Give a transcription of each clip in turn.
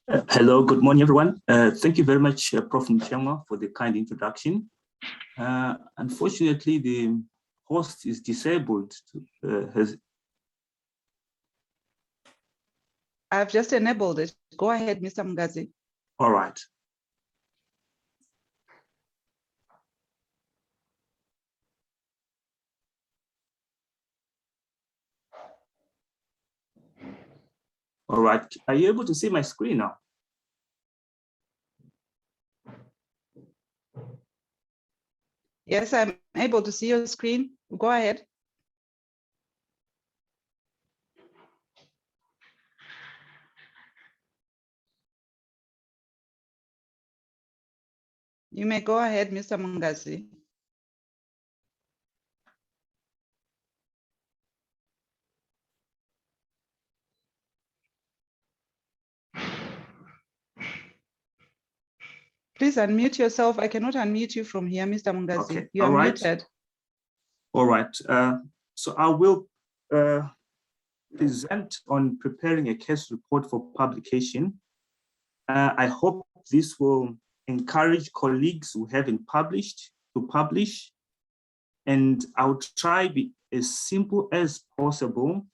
Hello, good morning, everyone. Thank you very much, Prof. Mchema, for the kind introduction. Unfortunately, the host is disabled. I've just enabled it. Go ahead, Mr. Mgazi. All right. All right. Are you able to see my screen now? Yes, I'm able to see your screen. Go ahead. You may go ahead, Mr. Mgazi. Please unmute yourself. I cannot unmute you from here, Mr. Mgazi. Okay. You are muted. All right. So I will present on preparing a case report for publication. I hope this will encourage colleagues who haven't published to publish. And I'll try be as simple as possible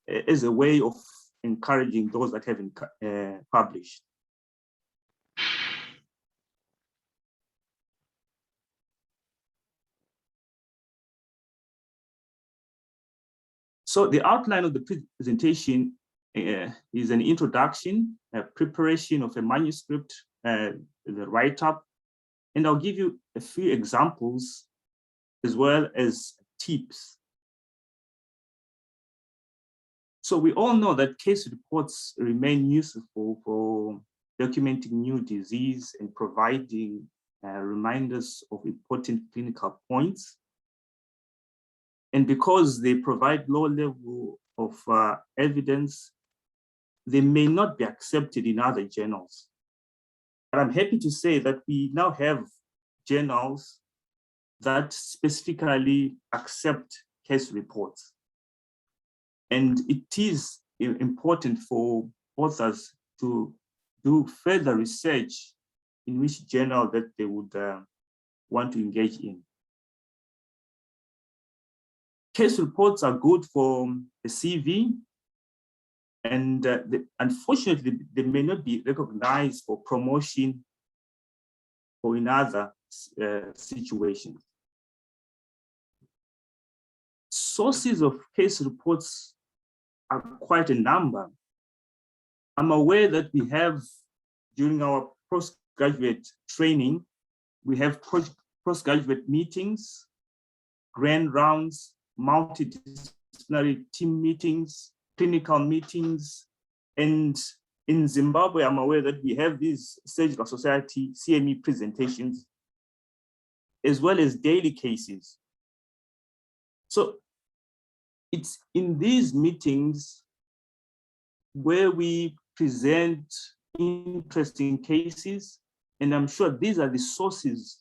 as a way of encouraging those that haven't published. So the outline of the presentation is an introduction, a preparation of a manuscript, the write-up, and I'll give you a few examples as well as tips. So we all know that case reports remain useful for documenting new disease and providing reminders of important clinical points. And because they provide low level of evidence, they may not be accepted in other journals. But I'm happy to say that we now have journals that specifically accept case reports. And it is important for authors to do further research in which journal that they would want to engage in. Case reports are good for a CV, and unfortunately, they may not be recognized for promotion or in other situations. Sources of case reports are quite a number. I'm aware that we have, during our postgraduate training, we have postgraduate meetings, grand rounds, multidisciplinary team meetings, clinical meetings, and in Zimbabwe, I'm aware that we have these Surgical Society CME presentations, as well as daily cases. So it's in these meetings where we present interesting cases, and I'm sure these are the sources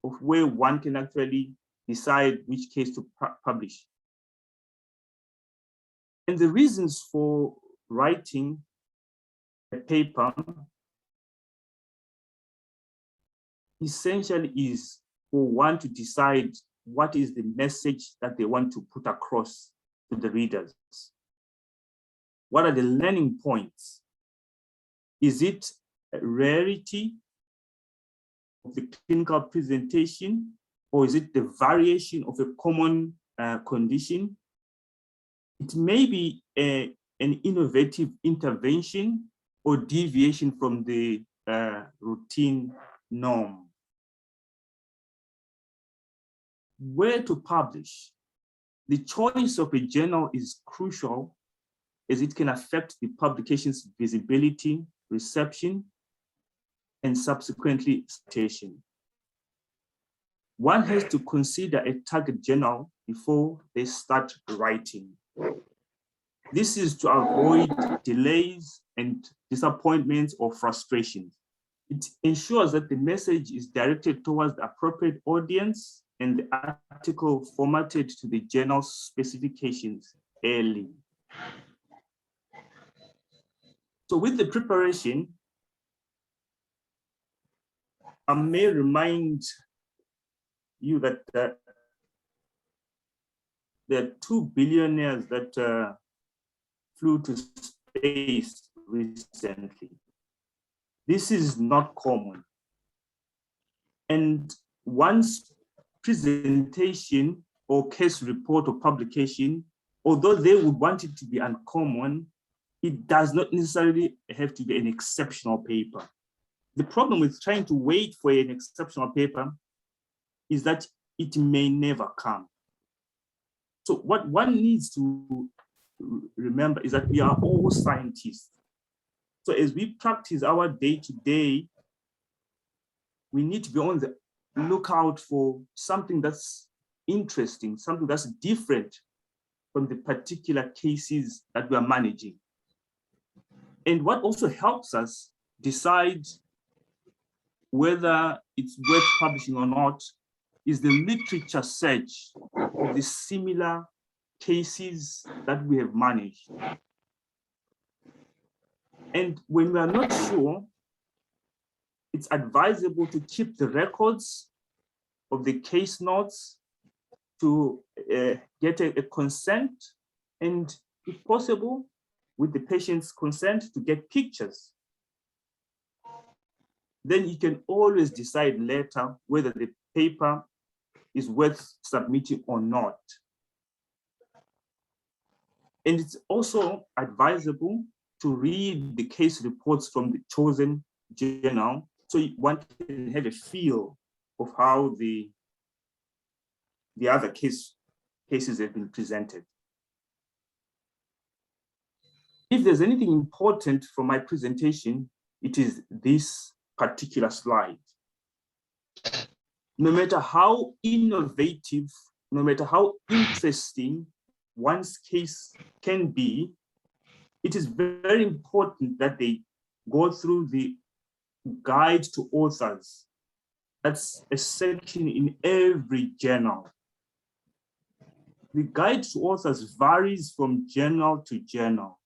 of where one can actually decide which case to publish. And the reasons for writing a paper essentially is for one to decide what is the message that they want to put across to the readers. What are the learning points? Is it a rarity of the clinical presentation, or is it the variation of a common condition? It may be an innovative intervention or deviation from the routine norm. Where to publish? The choice of a journal is crucial, as it can affect the publication's visibility, reception, and subsequently citation. One has to consider a target journal before they start writing. This is to avoid delays and disappointments or frustrations. It ensures that the message is directed towards the appropriate audience and the article formatted to the journal's specifications early. So with the preparation, I may remind you that there are 2 billionaires that flew to space recently. This is not common. And once presentation or case report or publication, although they would want it to be uncommon, it does not necessarily have to be an exceptional paper. The problem with trying to wait for an exceptional paper is that it may never come. So what one needs to remember is that we are all scientists. So as we practice our day-to-day, we need to be on the lookout for something that's interesting, something that's different from the particular cases that we are managing. And what also helps us decide whether it's worth publishing or not is the literature search of the similar cases that we have managed. And when we are not sure, it's advisable to keep the records of the case notes, to get a consent, and if possible, with the patient's consent, to get pictures. Then you can always decide later whether the paper is worth submitting or not. And it's also advisable to read the case reports from the chosen journal, so one can have a feel of how the other cases have been presented. If there's anything important for my presentation, it is this particular slide. No matter how innovative, no matter how interesting one's case can be, it is very important that they go through the guide to authors. That's a section in every journal. The guide to authors varies from journal to journal,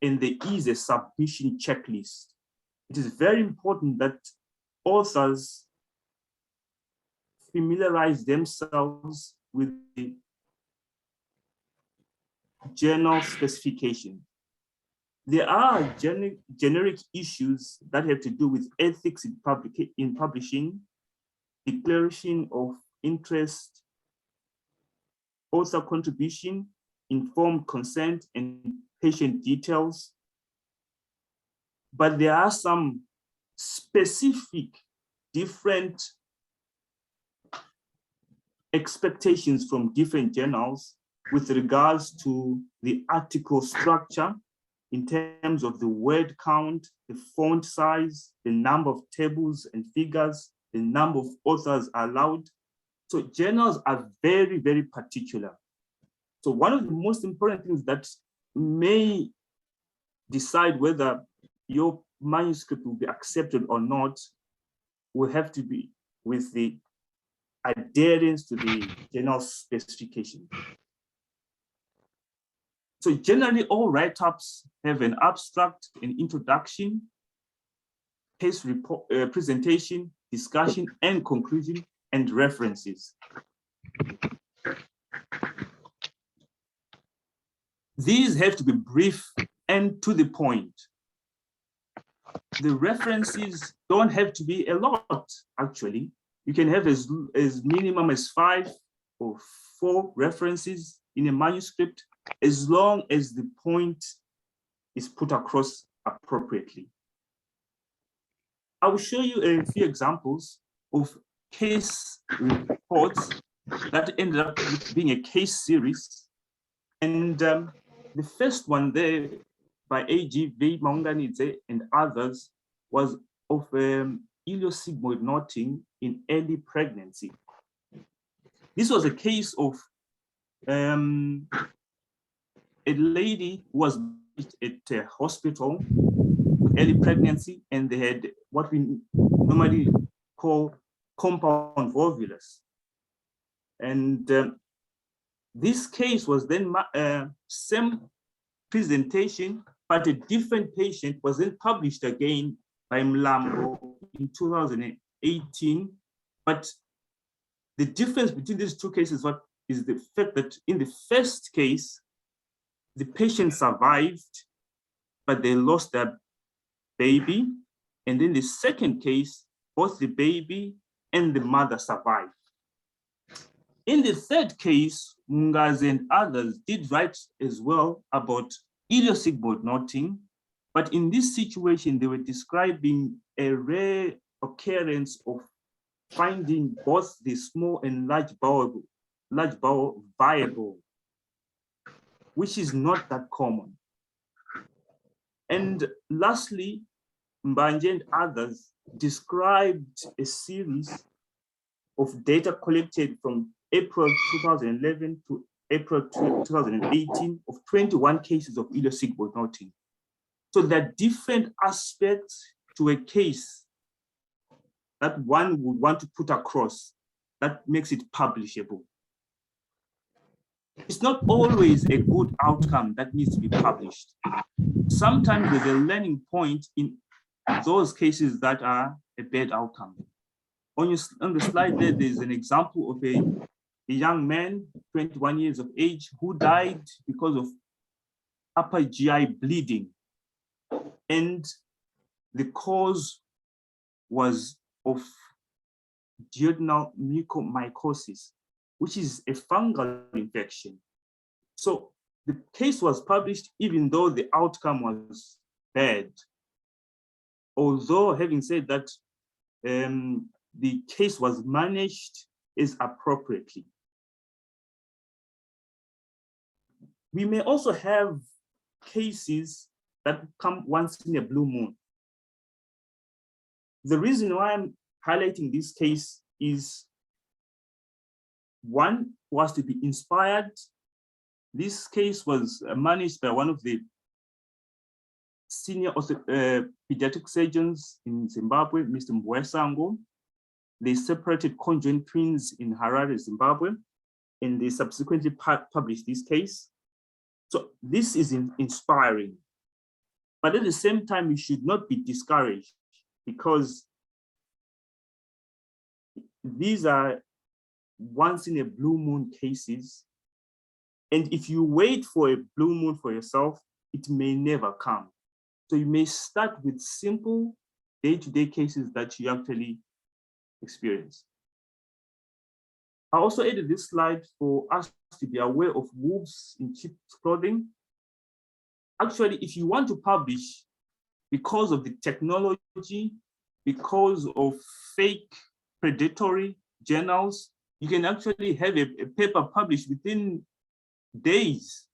and there is a submission checklist. It is very important that authors familiarize themselves with the journal specification. There are generic issues that have to do with ethics in publishing, declaration of interest, author contribution, informed consent, and patient details. But there are some specific different expectations from different journals with regards to the article structure in terms of the word count, the font size, the number of tables and figures, the number of authors allowed. So journals are very, very particular. So one of the most important things that may decide whether your manuscript will be accepted or not will have to be with the adherence to the journal specification. So generally, all write-ups have an abstract, an introduction, case report, presentation, discussion, and conclusion, and references. These have to be brief and to the point. The references don't have to be a lot, actually. You can have as minimum as 5 or 4 references in a manuscript, as long as the point is put across appropriately. I will show you a few examples of case reports that ended up being a case series. And the first one there by A.G.V. Maunganidze and others was of ileosigmoid knotting in early pregnancy. This was a case of a lady who was at a hospital with early pregnancy, and they had what we normally call compound volvulus. And this case was then same presentation, but a different patient was then published again by Mlambo in 2018. But the difference between these two cases is the fact that in the first case, the patient survived, but they lost their baby. And in the second case, both the baby and the mother survived. In the third case, Mungazi and others did write as well about ileosigmoid knotting, but in this situation, they were describing a rare occurrence of finding both the small and large bowel viable, which is not that common. And lastly, Mbanje and others described a series of data collected from April 2011 to April 2018 of 21 cases of ileosigmoid knotting. So there are different aspects to a case that one would want to put across that makes it publishable. It's not always a good outcome that needs to be published. Sometimes there's a learning point in those cases that are a bad outcome. On the slide there, there's an example of a young man, 21 years of age, who died because of upper GI bleeding. And the cause was of duodenal mucormycosis, which is a fungal infection. So the case was published even though the outcome was bad. Although, having said that, the case was managed as appropriately. We may also have cases that come once in a blue moon. The reason why I'm highlighting this case is, one was to be inspired. This case was managed by one of the senior pediatric surgeons in Zimbabwe, Mr. Mbwesango. They separated conjoined twins in Harare, Zimbabwe, and they subsequently published this case. So this is inspiring. But at the same time, you should not be discouraged, because these are once in a blue moon cases. And if you wait for a blue moon for yourself, it may never come. So you may start with simple day-to-day cases that you actually experience. I also added this slide for us to be aware of wolves in sheep's clothing. Actually, if you want to publish, because of the technology, because of fake predatory journals, you can actually have a paper published within days.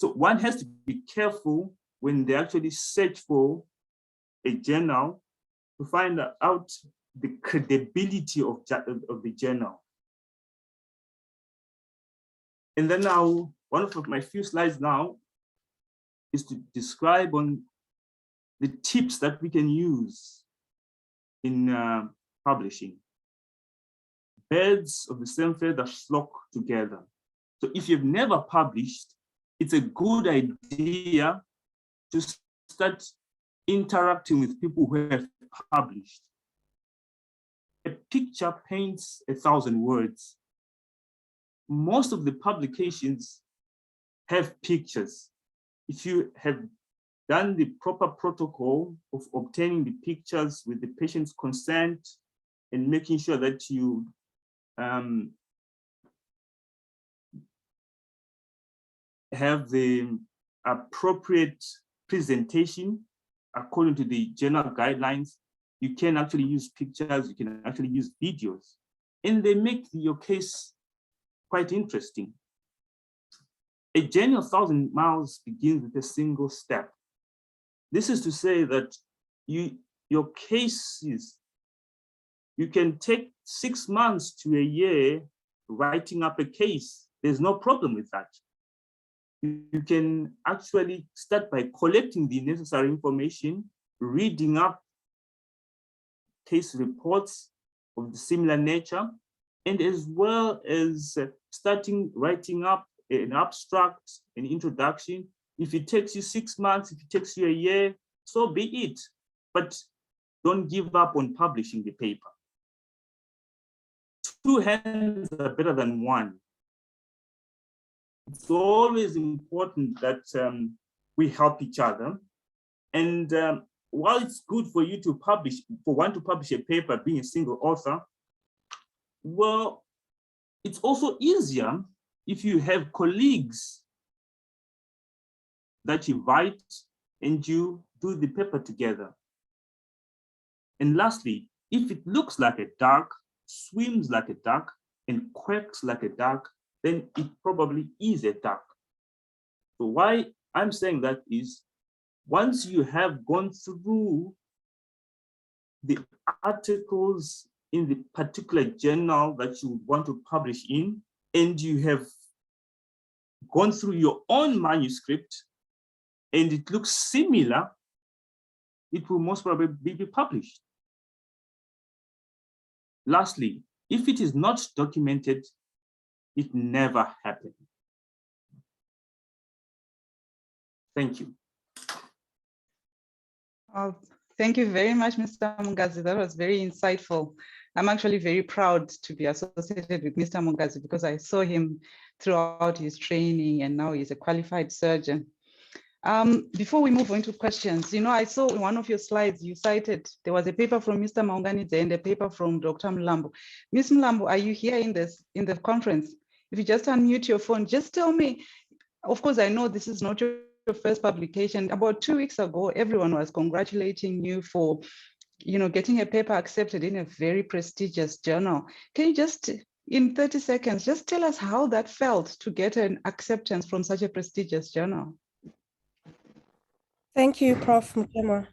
So one has to be careful when they actually search for a journal to find out the credibility of the journal. And then now, one of my few slides now is to describe on the tips that we can use in publishing. Birds of the same feather flock together. So if you've never published, it's a good idea to start interacting with people who have published. A picture paints 1,000 words. Most of the publications have pictures. If you have done the proper protocol of obtaining the pictures with the patient's consent and making sure that you have the appropriate presentation according to the general guidelines, you can actually use pictures, you can actually use videos, and they make your case quite interesting. A journey of 1,000 miles begins with a single step. This is to say that your cases, you can take 6 months to a year writing up a case. There's no problem with that. You can actually start by collecting the necessary information, reading up case reports of the similar nature, and as well as starting writing up an abstract, an introduction. If it takes you 6 months, if it takes you a year, so be it. But don't give up on publishing the paper. 2 hands are better than 1. It's always important that we help each other. And while it's good for you to publish, for one to publish a paper being a single author, well, it's also easier if you have colleagues that you invite and you do the paper together. And lastly, if it looks like a duck, swims like a duck, and quacks like a duck, then it probably is a duck. So why I'm saying that is, once you have gone through the articles in the particular journal that you want to publish in, and you have gone through your own manuscript, and it looks similar, it will most probably be published. Lastly, if it is not documented, it never happened. Thank you. Oh, thank you very much, Mr. Mungazi. That was very insightful. I'm actually very proud to be associated with Mr. Mungazi because I saw him throughout his training and now he's a qualified surgeon. Before we move on to questions, I saw in one of your slides, you cited, there was a paper from Mr. Maunganidze and a paper from Dr. Mlambo. Ms. Mlambo, are you here in the conference? If you just unmute your phone, just tell me, of course, I know this is not your first publication. About 2 weeks ago, everyone was congratulating you for, getting a paper accepted in a very prestigious journal. Can you just, in 30 seconds, just tell us how that felt to get an acceptance from such a prestigious journal? Thank you, Prof. Mutema.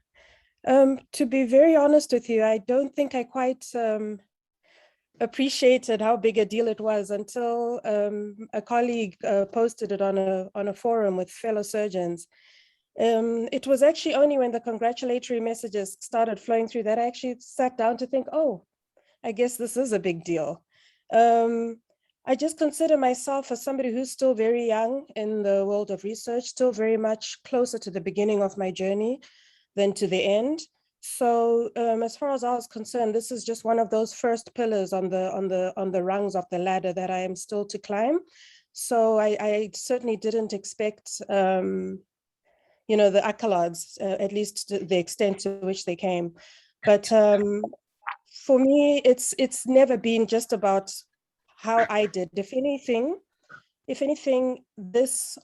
To be very honest with you, I don't think I quite appreciated how big a deal it was until a colleague posted it on a forum with fellow surgeons. It was actually only when the congratulatory messages started flowing through that I actually sat down to think, oh, I guess this is a big deal. I just consider myself as somebody who's still very young in the world of research, still very much closer to the beginning of my journey than to the end. So as far as I was concerned, this is just one of those first pillars on the rungs of the ladder that I am still to climb. So I certainly didn't expect, the accolades, at least to the extent to which they came. But for me, it's never been just about how I did. If anything, this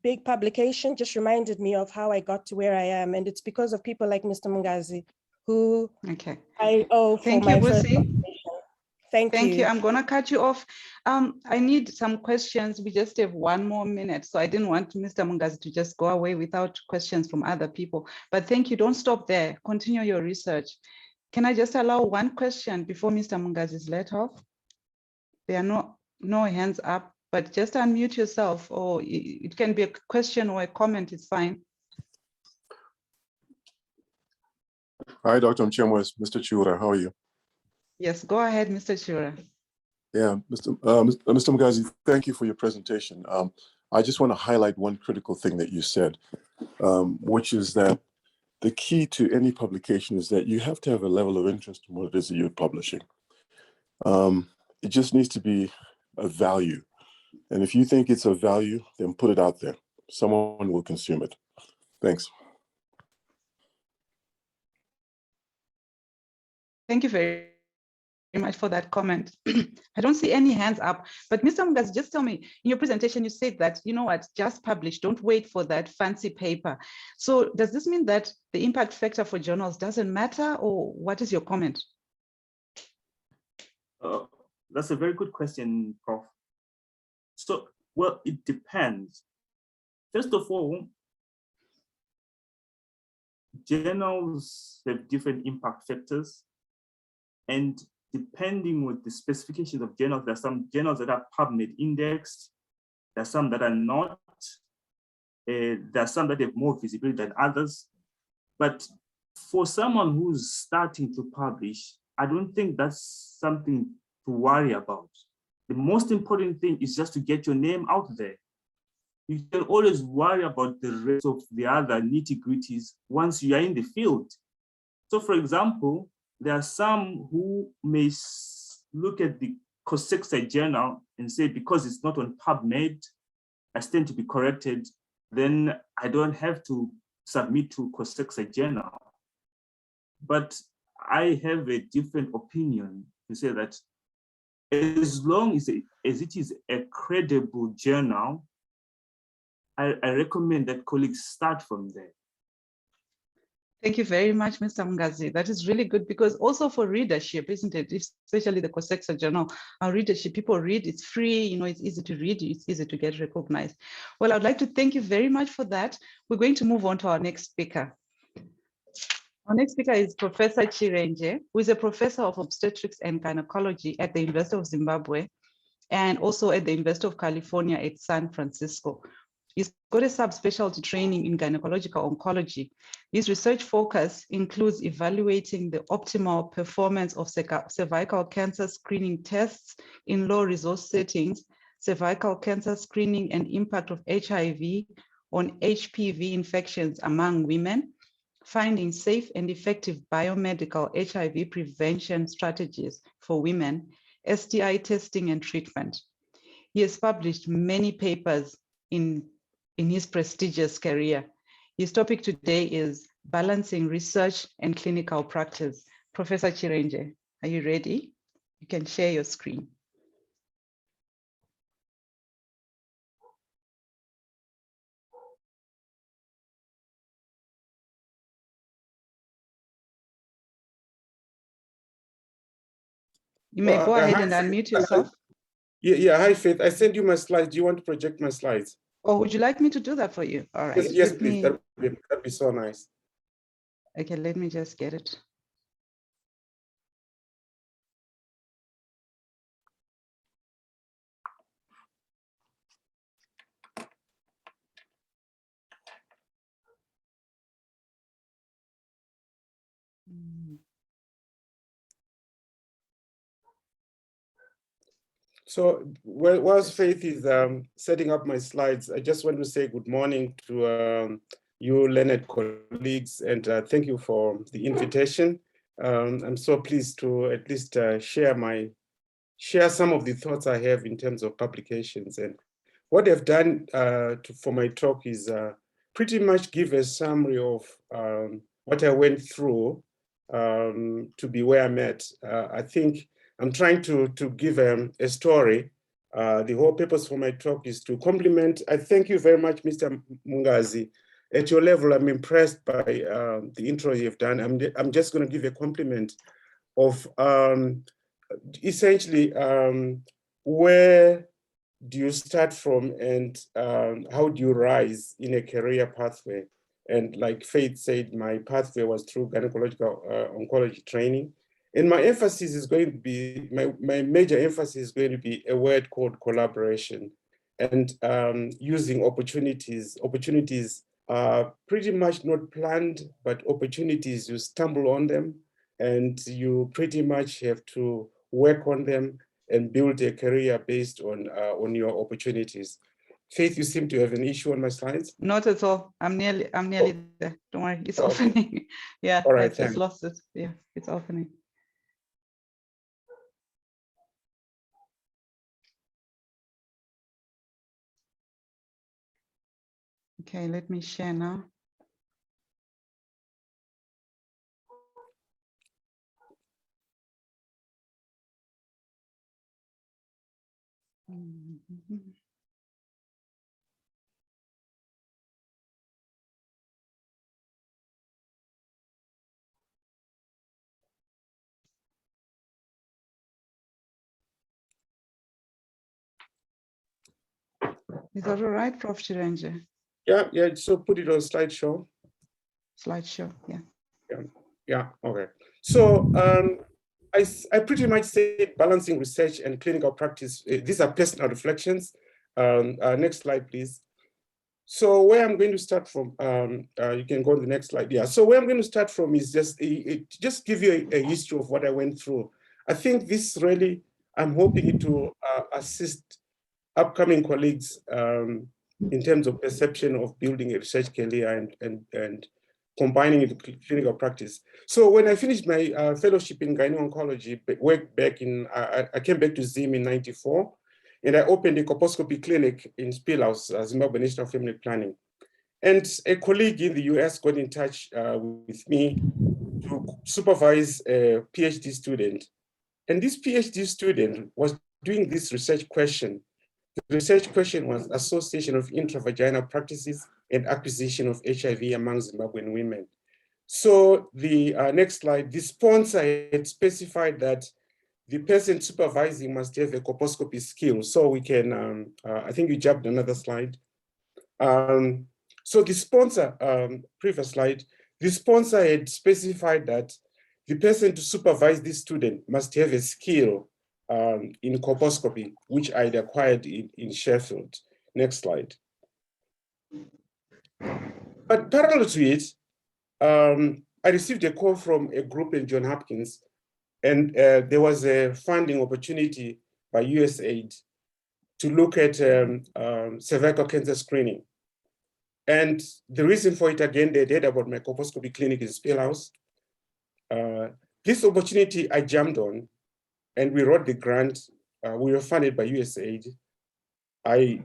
big publication just reminded me of how I got to where I am. And it's because of people like Mr. Mungazi, who I owe for my first publication. Thank you. I'm gonna cut you off. I need some questions. We just have 1 more minute. So I didn't want Mr. Mungazi to just go away without questions from other people. But thank you, don't stop there. Continue your research. Can I just allow 1 question before Mr. Mungazi is let off? There are no hands up, but just unmute yourself, or it can be a question or a comment, it's fine. Hi, Dr. Mchemwa, Mr. Chura, how are you? Yes, go ahead, Mr. Chura. Yeah, Mr. Mungazi, thank you for your presentation. I just want to highlight one critical thing that you said, which is that the key to any publication is that you have to have a level of interest in what it is that you're publishing. It just needs to be a value. And if you think it's a value, then put it out there. Someone will consume it. Thanks. Thank you very much for that comment. I don't see any hands up, but Mr. Mungazi, just tell me, in your presentation, you said that, just publish, don't wait for that fancy paper. So does this mean that the impact factor for journals doesn't matter, or what is your comment? That's a very good question, Prof. So, well, it depends. First of all, journals have different impact factors, and depending with the specifications of journals, there are some journals that are PubMed indexed, there are some that are not, there are some that have more visibility than others. But for someone who's starting to publish, I don't think that's something to worry about. the most important thing is just to get your name out there. You can always worry about the rest of the other nitty-gritties once you are in the field. So for example, there are some who may look at the COSEXA journal and say, because it's not on PubMed, I stand to be corrected, then I don't have to submit to COSEXA journal. But I have a different opinion to say that as long as it is a credible journal, I recommend that colleagues start from there. Thank you very much, Mr. Mungazi. That is really good, because also for readership, isn't it? Especially the COSEXA journal, our readership, people read, it's free, you know, it's easy to read, it's easy to get recognized. Well, I'd like to thank you very much for that. We're going to move on to our next speaker. Our next speaker is Professor Chirenje, who is a professor of obstetrics and gynecology at the University of Zimbabwe and also at the University of California at San Francisco. He's got a subspecialty training in gynecological oncology. His research focus includes evaluating the optimal performance of cervical cancer screening tests in low resource settings, cervical cancer screening and impact of HIV on HPV infections among women, finding safe and effective biomedical HIV prevention strategies for women, STI testing and treatment. He has published many papers in his prestigious career. His topic today is balancing research and clinical practice. Professor Chirenje, are you ready? You can share your screen. You may go ahead and unmute yourself. Hi, Faith. I sent you my slides. Do you want to project my slides? Or would you like me to do that for you? All right. Yes, please. That'd be so nice. Okay, let me just get it. So whilst Faith is setting up my slides, I just want to say good morning to you, Leonard colleagues, and thank you for the invitation. I'm so pleased to at least share some of the thoughts I have in terms of publications. And what I've done for my talk is pretty much give a summary of what I went through to be where I'm at. I think I'm trying to give a story. The whole purpose for my talk is to complement. I thank you very much, Mr. Mungazi. At your level, I'm impressed by the intro you've done. I'm just going to give a compliment of essentially where do you start from and how do you rise in a career pathway? And like Faith said, my pathway was through gynecological oncology training. And my emphasis is going to be, my major emphasis is going to be a word called collaboration and using opportunities. Opportunities are pretty much not planned, but opportunities, you stumble on them and you pretty much have to work on them and build a career based on your opportunities. Faith, you seem to have an issue on my slides. Not at all. I'm nearly there. Don't worry, it's opening. Yeah, all right, I just lost it. Yeah, it's opening. Okay, let me share now. Is that all right, Prof. Chirenje? Yeah, so put it on slideshow. Slideshow, yeah. Yeah, okay. So I pretty much say balancing research and clinical practice. These are personal reflections. Next slide, please. So where I'm going to start from, you can go to the next slide. Yeah, so where I'm going to start from is just give you a history of what I went through. I think this really, I'm hoping it will assist upcoming colleagues in terms of perception of building a research career and combining it with clinical practice. So when I finished my fellowship in gynae-oncology, I came back to Zim in '94, and I opened a colposcopy clinic in Spielhaus, Zimbabwe National Family Planning. And a colleague in the US got in touch with me to supervise a PhD student. And this PhD student was doing this research question. The research question was association of intravaginal practices and acquisition of HIV among Zimbabwean women. So the next slide, the sponsor had specified that the person supervising must have a colposcopy skill. So we can, I think you jumped another slide. So the sponsor, previous slide, the sponsor had specified that the person to supervise this student must have a skill in colposcopy, which I'd acquired in Sheffield. Next slide. But parallel to it, I received a call from a group in Johns Hopkins, and there was a funding opportunity by USAID to look at cervical cancer screening. And the reason for it, again, they did about my colposcopy clinic in Spielhaus. This opportunity I jumped on, and we wrote the grant. We were funded by USAID. I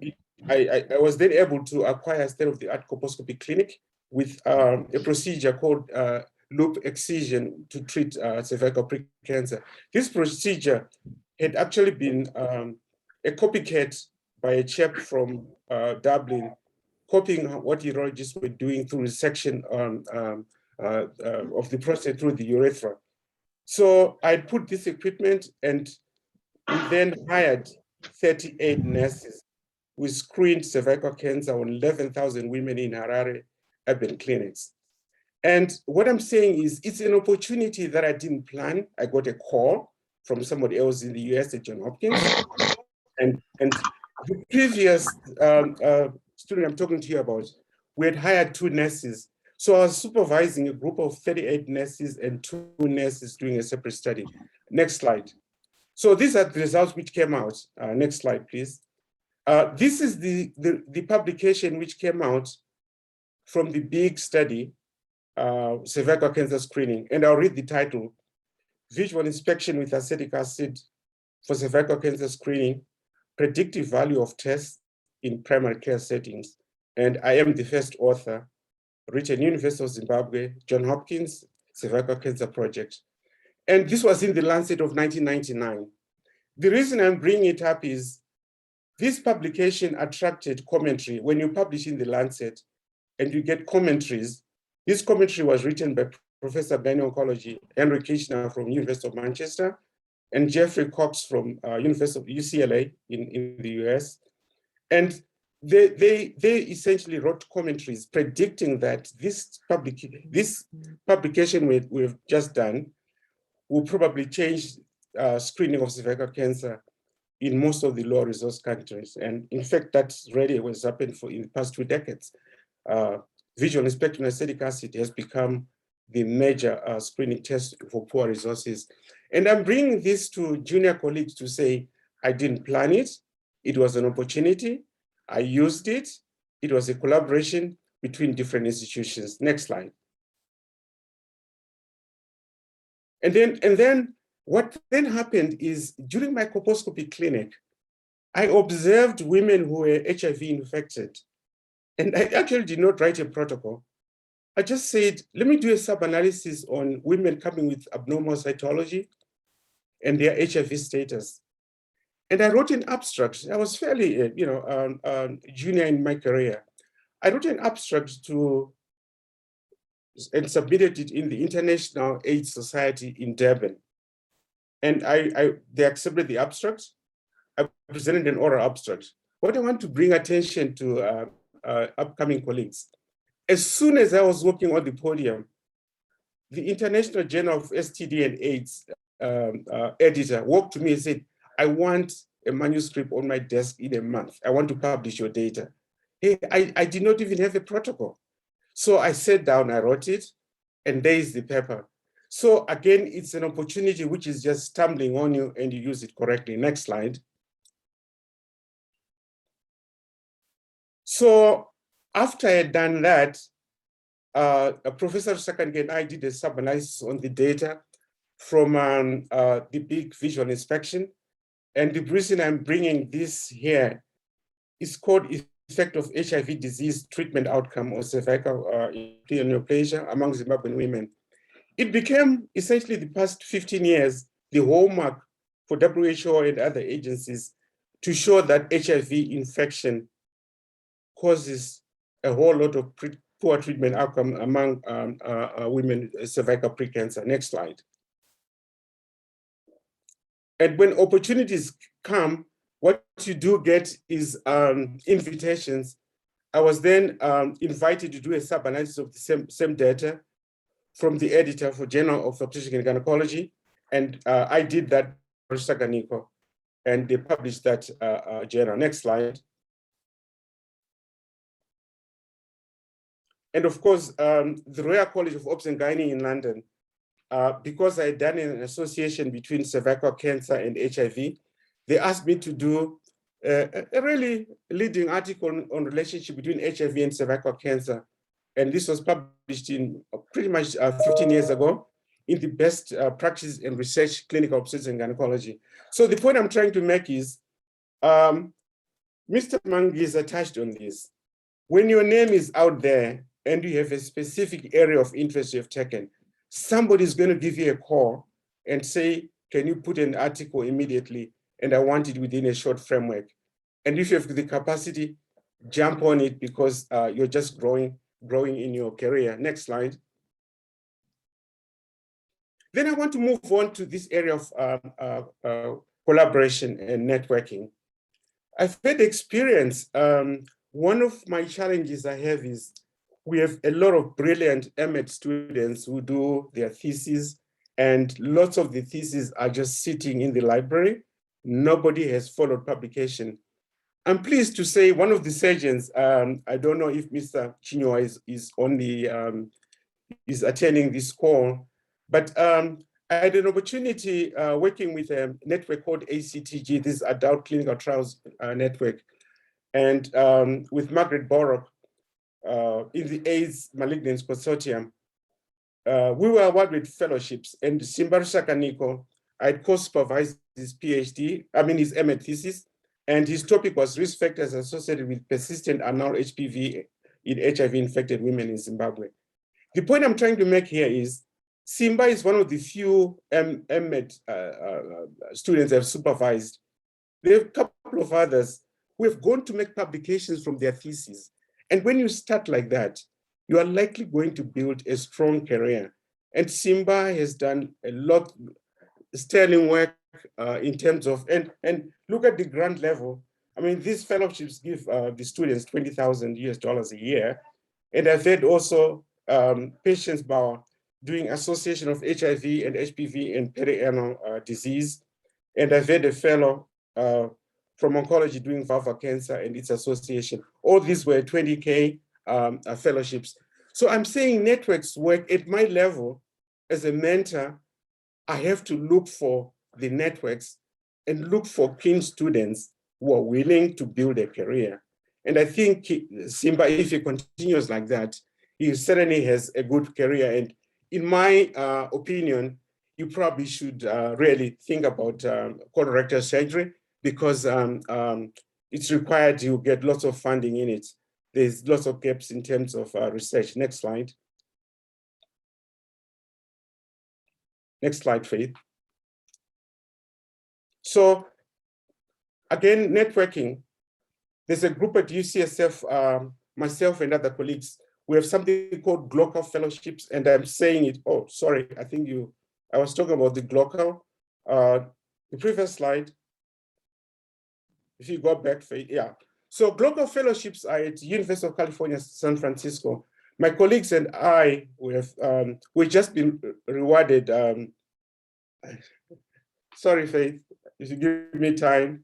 was then able to acquire a state-of-the-art colposcopy clinic with a procedure called loop excision to treat cervical precancer. This procedure had actually been a copycat by a chap from Dublin, copying what urologists were doing through resection of the prostate through the urethra. So I put this equipment, and we then hired 38 nurses. We screened cervical cancer on 11,000 women in Harare urban clinics. And what I'm saying is, it's an opportunity that I didn't plan. I got a call from somebody else in the US at Johns Hopkins. And the previous student I'm talking to you about, we had hired 2 nurses. So I was supervising a group of 38 nurses and 2 nurses doing a separate study. Next slide. So these are the results which came out. Next slide, please. This is the publication which came out from the big study, cervical cancer screening. And I'll read the title: Visual Inspection with Acetic Acid for Cervical Cancer Screening, Predictive Value of Tests in Primary Care Settings. And I am the first author, written University of Zimbabwe, Johns Hopkins Cervical Cancer Project. And this was in the Lancet of 1999. The reason I'm bringing it up is this publication attracted commentary. When you publish in the Lancet and you get commentaries, this commentary was written by Professor of Gynae-Oncology Henry Kirchner from University of Manchester and Jeffrey Cox from University of UCLA in the US. And they essentially wrote commentaries predicting that this publication we've just done will probably change screening of cervical cancer in most of the low resource countries. And in fact, that's really what's happened in the past 2 decades. Visual inspection of acetic acid has become the major screening test for poor resources. And I'm bringing this to junior colleagues to say, I didn't plan it. It was an opportunity. I used it. It was a collaboration between different institutions. Next slide. And then what then happened is, during my colposcopy clinic, I observed women who were HIV infected. And I actually did not write a protocol. I just said, let me do a sub-analysis on women coming with abnormal cytology and their HIV status. And I wrote an abstract. I was fairly, junior in my career. I wrote an abstract and submitted it in the International AIDS Society in Durban. And they accepted the abstract. I presented an oral abstract. What I want to bring attention to upcoming colleagues, as soon as I was walking on the podium, the International Journal of STD and AIDS editor walked to me and said, I want a manuscript on my desk in a month. I want to publish your data. Hey, I did not even have a protocol. So I sat down, I wrote it, and there is the paper. So again, it's an opportunity which is just stumbling on you and you use it correctly. Next slide. So after I had done that, Professor Sakanike and I did a sub-analysis on the data from the big visual inspection. And the reason I'm bringing this here is called effect of HIV disease treatment outcome or cervical neoplasia among Zimbabwean women. It became essentially the past 15 years, the hallmark for WHO and other agencies to show that HIV infection causes a whole lot of poor treatment outcome among women with cervical precancer. Next slide. And when opportunities come, what you do get is invitations. I was then invited to do a sub-analysis of the same data from the editor for Journal of Obstetrics and Gynecology. And I did that for Sakaniko, and they published that journal. Next slide. And of course, the Royal College of Obs and Gynae in London, because I had done an association between cervical cancer and HIV, they asked me to do a really leading article on relationship between HIV and cervical cancer. And this was published in pretty much 15 years ago in the best practice and research clinical obstetrics and gynecology. So the point I'm trying to make is, Mr. Mangi is attached on this. When your name is out there and you have a specific area of interest you have taken, somebody's going to give you a call and say, can you put an article immediately? And I want it within a short framework. And if you have the capacity, jump on it because you're just growing in your career. Next slide. Then I want to move on to this area of collaboration and networking. I've had experience. One of my challenges I have is we have a lot of brilliant MEd students who do their theses, and lots of the theses are just sitting in the library. Nobody has followed publication. I'm pleased to say one of the surgeons, I don't know if Mr. Chinua is on the, is attending this call, but I had an opportunity working with a network called ACTG, this Adult Clinical Trials Network, and with Margaret Borrock in the AIDS Malignance Consortium. We were awarded fellowships, and Simbaru Sakaniko, I co-supervised his PhD, his MA thesis, and his topic was risk factors associated with persistent annual HPV in HIV-infected women in Zimbabwe. The point I'm trying to make here is, Simba is one of the few MEd students I've supervised. There are a couple of others who have gone to make publications from their theses. And when you start like that, you are likely going to build a strong career. And Simba has done a lot, sterling work in terms of, and look at the grant level. I mean, these fellowships give the students $20,000 a year. And I've had also Patience Bauer doing association of HIV and HPV and perianal disease. And I've had a fellow from oncology doing vulvar cancer and its association. All these were 20K fellowships. So I'm saying networks work at my level as a mentor. I have to look for the networks and look for keen students who are willing to build a career. And I think Simba, if he continues like that, he certainly has a good career. And in my opinion, you probably should really think about colorectal surgery because it's required you get lots of funding in it. There's lots of gaps in terms of research. Next slide. Next slide, Faith. So again, networking. There's a group at UCSF, myself and other colleagues. We have something called Glocal Fellowships, and I'm saying it, oh, sorry, I was talking about the Glocal. The previous slide, if you go back, Faith, yeah. So Glocal Fellowships are at University of California, San Francisco. My colleagues and I, we've just been rewarded. Sorry, Faith, if you give me time.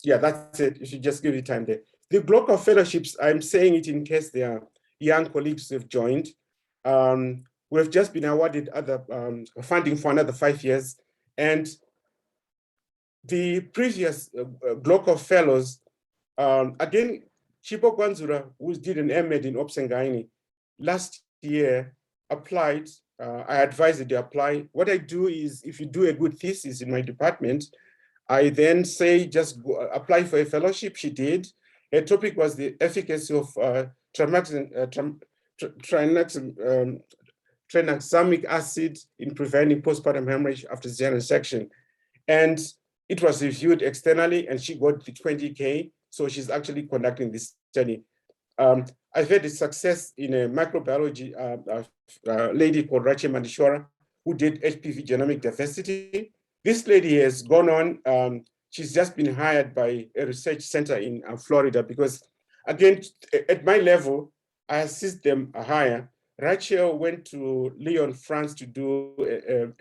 Yeah, that's it. You should just give me time there. The Glocal Fellowships, I'm saying it in case there are young colleagues who have joined. We have just been awarded other funding for another 5 years. And the previous Glocal fellows, again, Chipo Kwanzura, who did an MEd in Opsengaini, last year applied. I advise that they apply. What I do is, if you do a good thesis in my department, I then say, just go, apply for a fellowship. She did. Her topic was the efficacy of tranexamic acid in preventing postpartum hemorrhage after cesarean section. And it was reviewed externally, and she got the 20K. So she's actually conducting this study. I've had a success in a microbiology lady called Rache Mandishwara, who did HPV genomic diversity. This lady has gone on, she's just been hired by a research center in Florida, because again, at my level, I assist them higher. Rachel went to Lyon, France to do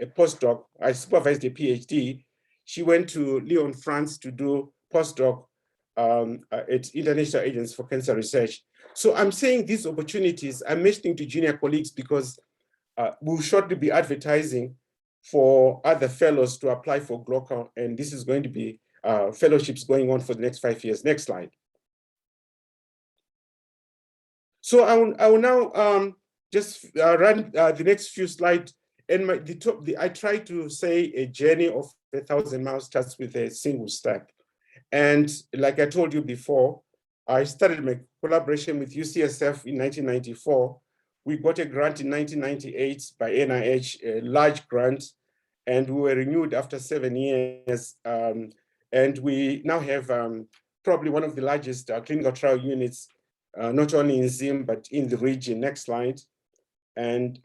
a postdoc. I supervised a PhD. She went to Lyon, France to do postdoc at International Agency for Cancer Research. So I'm saying these opportunities, I'm mentioning to junior colleagues because we'll shortly be advertising for other fellows to apply for Glocal, and this is going to be fellowships going on for the next 5 years. Next slide. So I will now just run the next few slides. And I try to say a journey of 1,000 miles starts with a single step. And like I told you before, I started my collaboration with UCSF in 1994. We got a grant in 1998 by NIH, a large grant, and we were renewed after 7 years. And we now have probably one of the largest clinical trial units, not only in Zim, but in the region. Next slide. And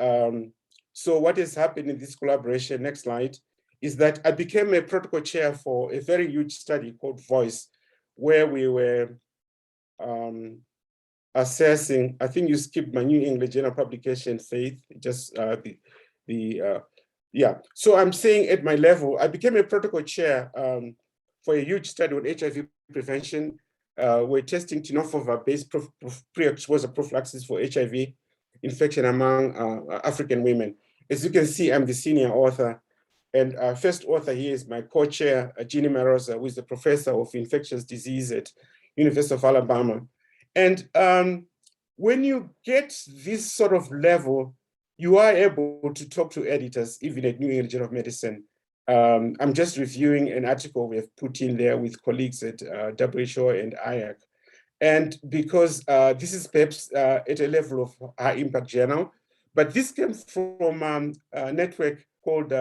so what has happened in this collaboration, next slide, is that I became a protocol chair for a very huge study called VOICE, where we were assessing, I think you skipped my New England Journal publication, Faith, just yeah. So I'm saying at my level, I became a protocol chair for a huge study on HIV prevention. We're testing tenofovir-based pre-exposure prophylaxis for HIV infection among African women. As you can see, I'm the senior author. And first author here is my co-chair, Jeannie Marosa, who is the professor of infectious disease at University of Alabama. And when you get this sort of level, you are able to talk to editors, even at New England Journal of Medicine. I'm just reviewing an article we have put in there with colleagues at WHO and IAC. And because this is perhaps at a level of high impact journal, but this came from a network called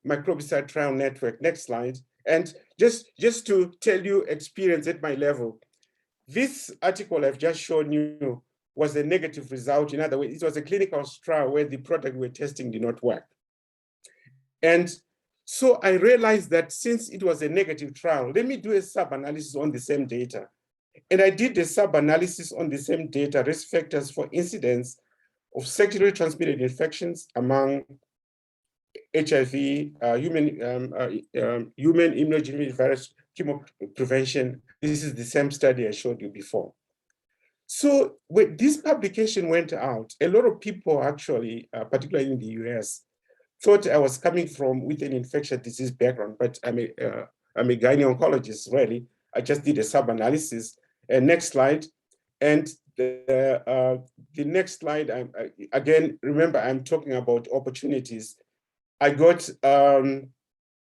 Microbicide Trial Network. Next slide. And just to tell you experience at my level, this article I've just shown you was a negative result. In other words, it was a clinical trial where the product we're testing did not work. And so I realized that since it was a negative trial, let me do a sub-analysis on the same data. And I did a sub-analysis on the same data, risk factors for incidence of sexually transmitted infections among HIV, human immunogenicity virus chemoprevention. This is the same study I showed you before. So when this publication went out, a lot of people actually, particularly in the US, thought I was coming from with an infectious disease background, but I'm a gyne-oncologist, really. I just did a sub-analysis. And next slide. And the next slide, again, remember, I'm talking about opportunities. I got an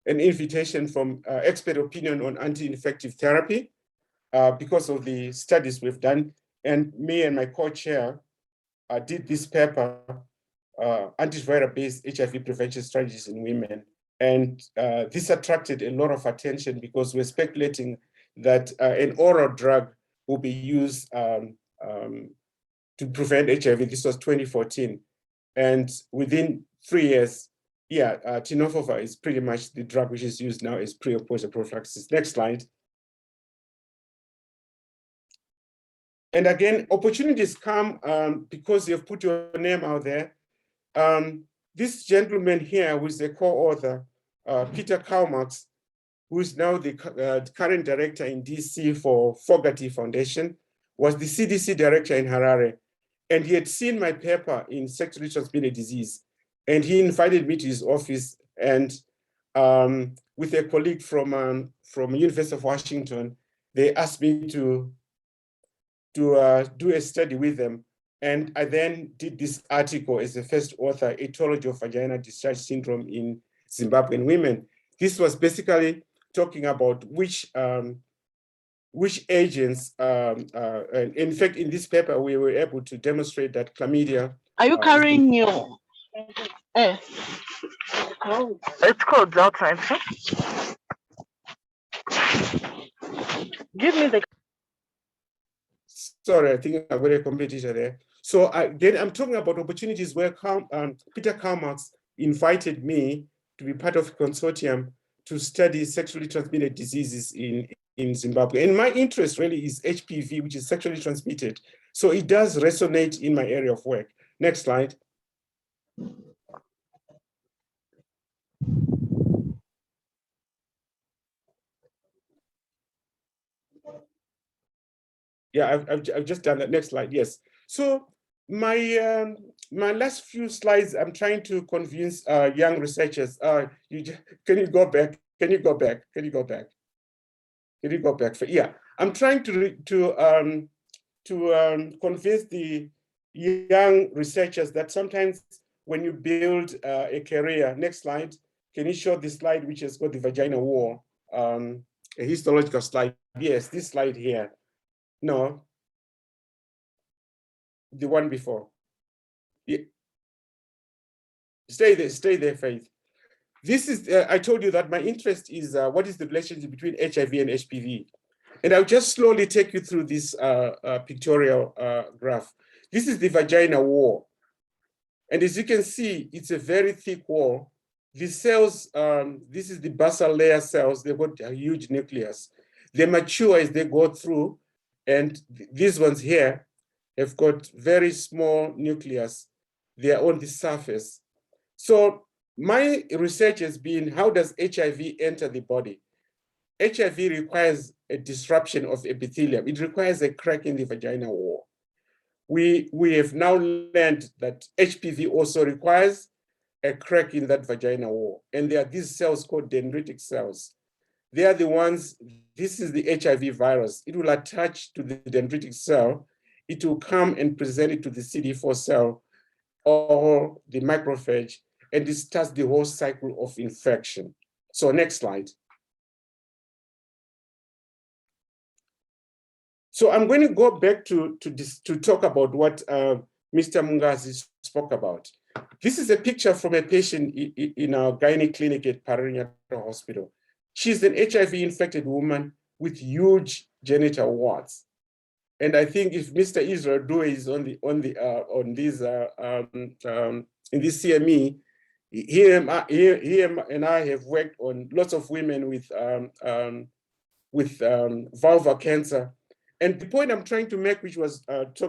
invitation from expert opinion on anti-infective therapy because of the studies we've done. And me and my co-chair did this paper, antiviral-based HIV prevention strategies in women. And this attracted a lot of attention because we're speculating that an oral drug will be used to prevent HIV. This was 2014. And within 3 years, yeah, tenofovir is pretty much the drug which is used now as pre-exposure prophylaxis. Next slide. And again, opportunities come because you've put your name out there. This gentleman here, who is the co-author, Peter Kalmax, who is now the current director in DC for Fogarty Foundation, was the CDC director in Harare. And he had seen my paper in sexually transmitted disease. And he invited me to his office, and with a colleague from University of Washington, they asked me to do a study with them. And I then did this article as the first author, Etiology of Vaginal Discharge Syndrome in Zimbabwean Women. This was basically talking about which agents, and in fact, in this paper, we were able to demonstrate that chlamydia. Are you carrying new? It's cold outside. Give me the. Sorry, I think I've got a competitor there. So then I'm talking about opportunities where Peter Karl Marx invited me to be part of a consortium to study sexually transmitted diseases in Zimbabwe. And my interest really is HPV, which is sexually transmitted. So it does resonate in my area of work. Next slide. Yeah, I've just done that. Next slide, yes. So my last few slides, I'm trying to convince young researchers. Can you go back? Can you go back? Can you go back? Can you go back? Yeah, I'm trying to convince the young researchers that sometimes when you build a career, next slide, can you show this slide which has got the vagina war, a histological slide? Yes, this slide here. No, the one before. Yeah. Stay there, Faith. This is, I told you that my interest is what is the relationship between HIV and HPV. And I'll just slowly take you through this pictorial graph. This is the vagina wall. And as you can see, it's a very thick wall. The cells, this is the basal layer cells, they've got a huge nucleus. They mature as they go through, and these ones here have got very small nucleus. They are on the surface. So my research has been, how does HIV enter the body? HIV requires a disruption of epithelium. It requires a crack in the vagina wall. We have now learned that HPV also requires a crack in that vagina wall. And there are these cells called dendritic cells. They are the ones, this is the HIV virus. It will attach to the dendritic cell. It will come and present it to the CD4 cell or the macrophage, and it starts the whole cycle of infection. So next slide. So I'm going to go back to talk about what Mr. Mungazi spoke about. This is a picture from a patient in our gynae clinic at Paranatta Hospital. She's an HIV-infected woman with huge genital warts. And I think if Mr. Israel Due is in this CME, he and I have worked on lots of women with vulvar cancer. And the point I'm trying to make, which was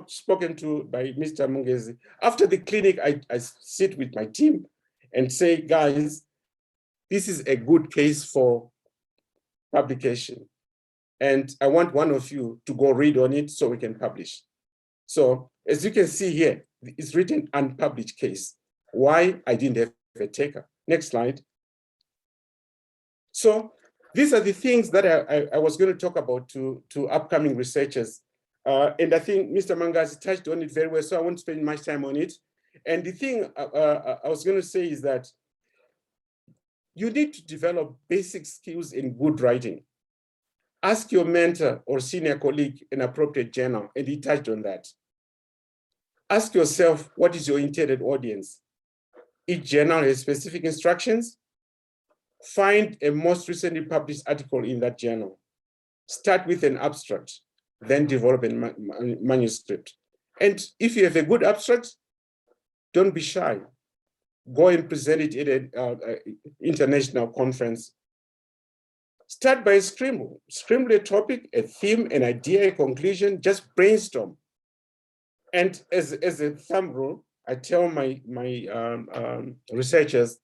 spoken to by Mr. Mungazi, after the clinic, I sit with my team and say, guys, this is a good case for publication. And I want one of you to go read on it so we can publish. So as you can see here, it's written unpublished case. Why? I didn't have a taker. Next slide. So these are the things that I was going to talk about to upcoming researchers. And I think Mr. Mungazi touched on it very well, so I won't spend much time on it. And the thing I was going to say is that you need to develop basic skills in good writing. Ask your mentor or senior colleague an appropriate journal, and he touched on that. Ask yourself, what is your intended audience? Each journal has specific instructions. Find a most recently published article in that journal. Start with an abstract, then develop a manuscript. And if you have a good abstract, don't be shy. Go and present it at an international conference. Start by scribble. Scribble a topic, a theme, an idea, a conclusion, just brainstorm. And as a thumb rule, I tell my researchers,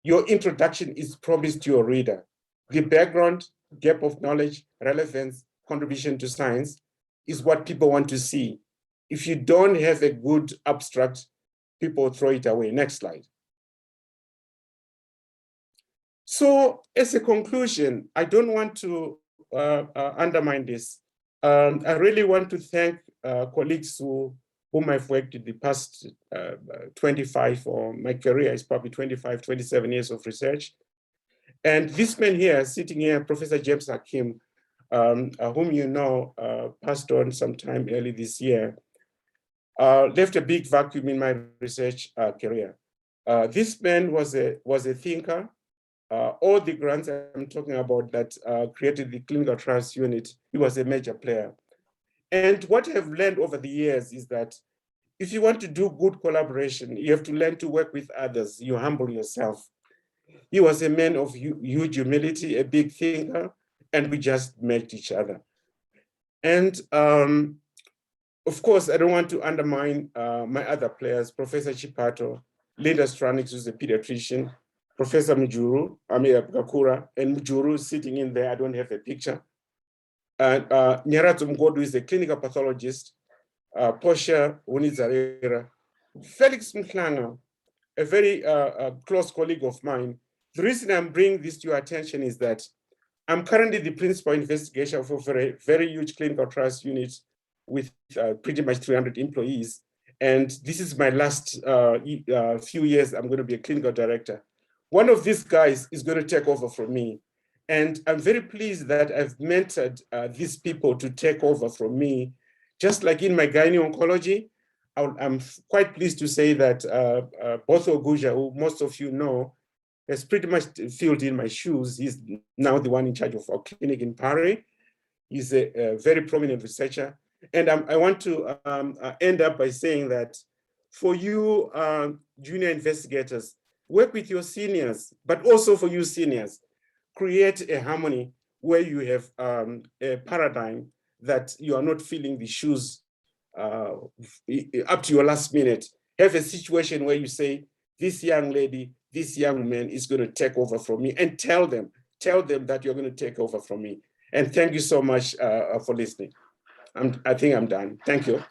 your introduction is promised to your reader. The background, gap of knowledge, relevance, contribution to science is what people want to see. if you don't have a good abstract, people throw it away. Next slide. So as a conclusion, I don't want to undermine this. I really want to thank colleagues whom I've worked in the past 25, or my career is probably 25, 27 years of research. And this man here, sitting here, Professor James Hakim, whom you know passed on sometime early this year, left a big vacuum in my research career. This man was a thinker. All the grants I'm talking about that created the clinical trials unit, he was a major player. And what I've learned over the years is that if you want to do good collaboration, you have to learn to work with others. You humble yourself. He was a man of huge humility, a big thinker, and we just met each other. And of course, I don't want to undermine my other players, Professor Chipato, Linda Stranix, who's a pediatrician, Professor Mujuru, Gakura, and Mujuru sitting in there, I don't have a picture. And Nyarato Mgodu is a clinical pathologist, Portia Unizarera, Felix Mklanga, a very close colleague of mine. The reason I'm bringing this to your attention is that I'm currently the principal investigator for a very huge clinical trials unit with pretty much 300 employees. And this is my last few years, I'm going to be a clinical director. One of these guys is going to take over from me. And I'm very pleased that I've mentored these people to take over from me. Just like in my gynae oncology, I'm quite pleased to say that Botho Guja, who most of you know, has pretty much filled in my shoes. He's now the one in charge of our clinic in Paris. He's a very prominent researcher. And I want to end up by saying that for you junior investigators, work with your seniors, but also for you seniors, create a harmony where you have a paradigm that you are not filling the shoes up to your last minute. Have a situation where you say, this young lady, this young man is going to take over from me, and tell them that you're going to take over from me. And thank you so much for listening. I think I'm done. Thank you.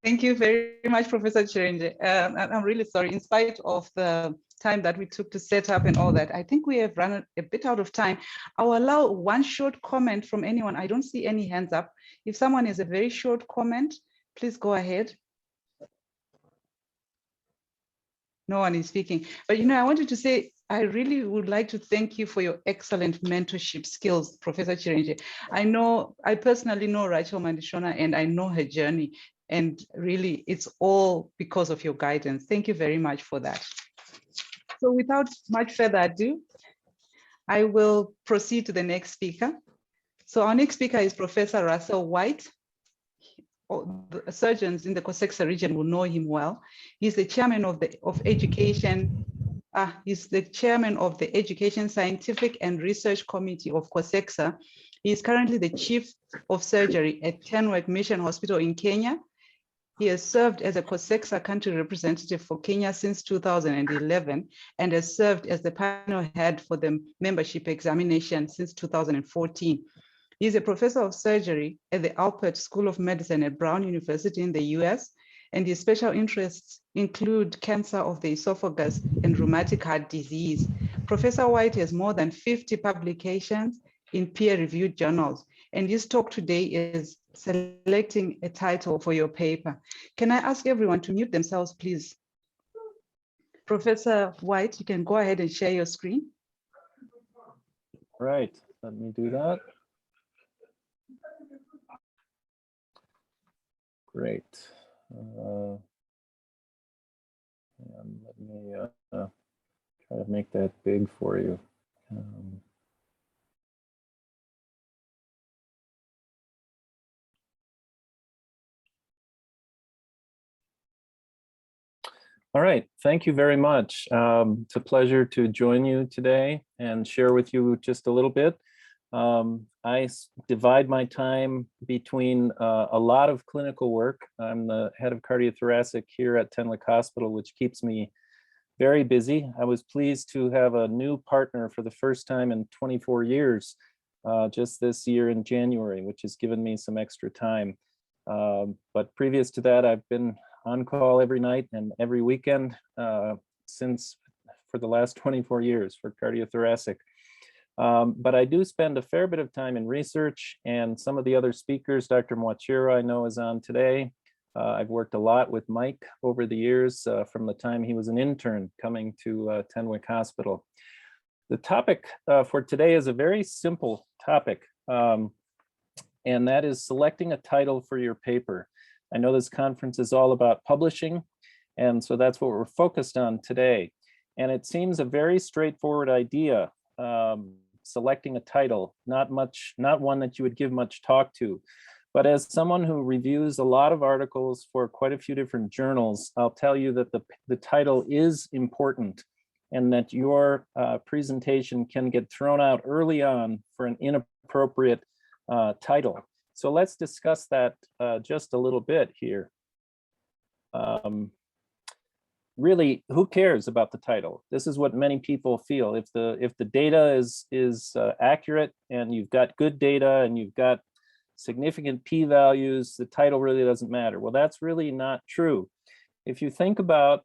Thank you very much, Professor Chirenje. I'm really sorry, in spite of the time that we took to set up and all that, I think we have run a bit out of time. I'll allow one short comment from anyone. I don't see any hands up. If someone has a very short comment, please go ahead. No one is speaking. But I wanted to say, I really would like to thank you for your excellent mentorship skills, Professor Chirenje. I personally know Rachel Mandishona, and I know her journey. And really, it's all because of your guidance. Thank you very much for that. So without much further ado, I will proceed to the next speaker. So our next speaker is Professor Russell White. The surgeons in the COSEXA region will know him well. He's the chairman of Education. He's the chairman of the Education Scientific and Research Committee of COSEXA. He is currently the chief of surgery at Tenwek Mission Hospital in Kenya. He has served as a COSEXA country representative for Kenya since 2011 and has served as the panel head for the membership examination since 2014. He's a professor of surgery at the Alpert School of Medicine at Brown University in the US, and his special interests include cancer of the esophagus and rheumatic heart disease. Professor White has more than 50 publications in peer-reviewed journals, and his talk today is selecting a title for your paper. Can I ask everyone to mute themselves, please? Professor White, you can go ahead and share your screen. Right, let me do that. Great. And let me try to make that big for you. All right, thank you very much. It's a pleasure to join you today and share with you just a little bit. I divide my time between a lot of clinical work. I'm the head of cardiothoracic here at Tenwek Hospital, which keeps me very busy. I was pleased to have a new partner for the first time in 24 years, just this year in January, which has given me some extra time. But previous to that, I've been on call every night and every weekend for the last 24 years for cardiothoracic. But I do spend a fair bit of time in research, and some of the other speakers, Dr. Mwachira I know is on today. I've worked a lot with Mike over the years from the time he was an intern coming to Tenwek Hospital. The topic for today is a very simple topic, and that is selecting a title for your paper. I know this conference is all about publishing, and so that's what we're focused on today. And it seems a very straightforward idea, selecting a title, not one that you would give much talk to. But as someone who reviews a lot of articles for quite a few different journals, I'll tell you that the title is important, and that your presentation can get thrown out early on for an inappropriate title. So let's discuss that just a little bit here. Really, who cares about the title? This is what many people feel. If the data is accurate, and you've got good data, and you've got significant p-values, the title really doesn't matter. Well, that's really not true. If you think about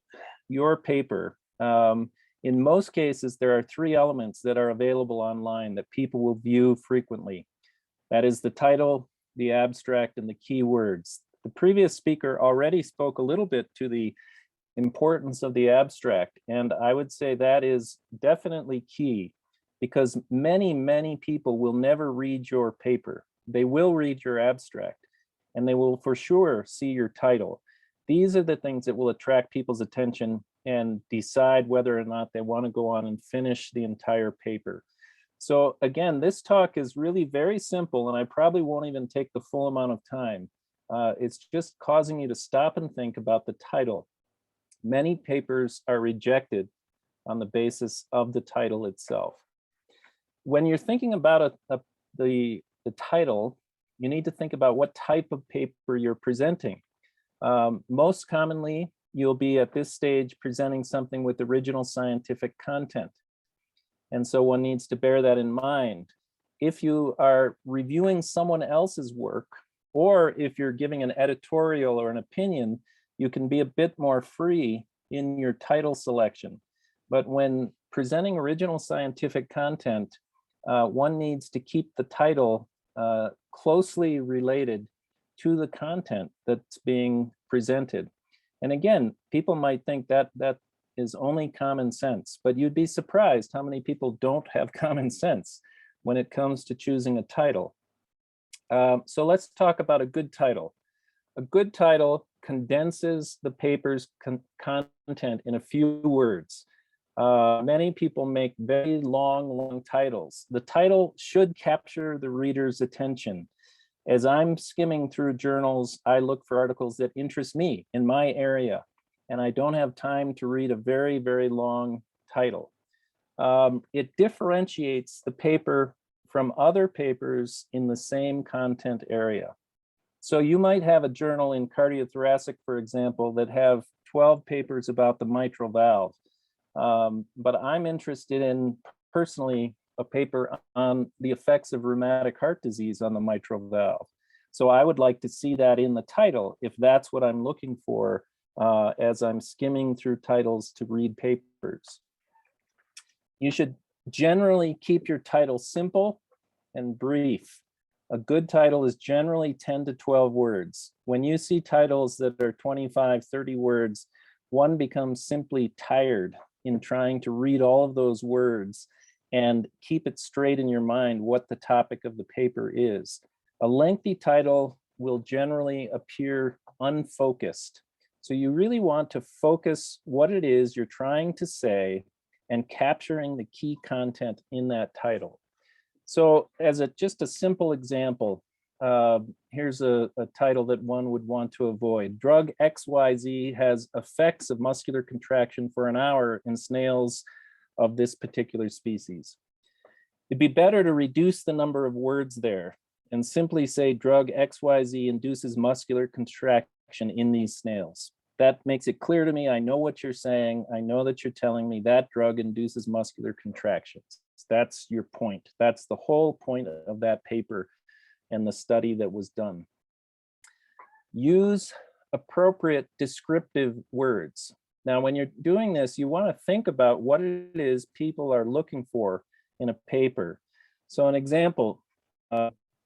your paper, in most cases, there are three elements that are available online that people will view frequently. That is the title, the abstract, and the keywords. The previous speaker already spoke a little bit to the importance of the abstract, and I would say that is definitely key, because many people will never read your paper. They will read your abstract, and they will for sure see your title. These are the things that will attract people's attention and decide whether or not they want to go on and finish the entire paper. So again, this talk is really very simple, and I probably won't even take the full amount of time. It's just causing you to stop and think about the title. Many papers are rejected on the basis of the title itself. When you're thinking about the title, you need to think about what type of paper you're presenting. Most commonly, you'll be at this stage presenting something with original scientific content. And so one needs to bear that in mind. If you are reviewing someone else's work, or if you're giving an editorial or an opinion, you can be a bit more free in your title selection. But when presenting original scientific content, one needs to keep the title closely related to the content that's being presented. And again, people might think that that is only common sense, but you'd be surprised how many people don't have common sense when it comes to choosing a title. So let's talk about a good title. A good title condenses the paper's content in a few words. Many people make very long titles. The title should capture the reader's attention. As I'm skimming through journals, I look for articles that interest me in my area, and I don't have time to read a very long title. It differentiates the paper from other papers in the same content area. So you might have a journal in cardiothoracic, for example, that have 12 papers about the mitral valve. But I'm interested in, personally, a paper on the effects of rheumatic heart disease on the mitral valve. So I would like to see that in the title, if that's what I'm looking for as I'm skimming through titles to read papers. You should generally keep your title simple and brief. A good title is generally 10 to 12 words. When you see titles that are 25, 30 words, one becomes simply tired in trying to read all of those words and keep it straight in your mind what the topic of the paper is. A lengthy title will generally appear unfocused. So you really want to focus what it is you're trying to say and capturing the key content in that title. So as just a simple example, here's a title that one would want to avoid. Drug XYZ has effects of muscular contraction for an hour in snails of this particular species. It'd be better to reduce the number of words there and simply say drug XYZ induces muscular contraction in these snails. That makes it clear to me. I know what you're saying. I know that you're telling me that drug induces muscular contractions. That's your point. That's the whole point of that paper and the study that was done. Use appropriate descriptive words. Now, when you're doing this, you want to think about what it is people are looking for in a paper. So an example,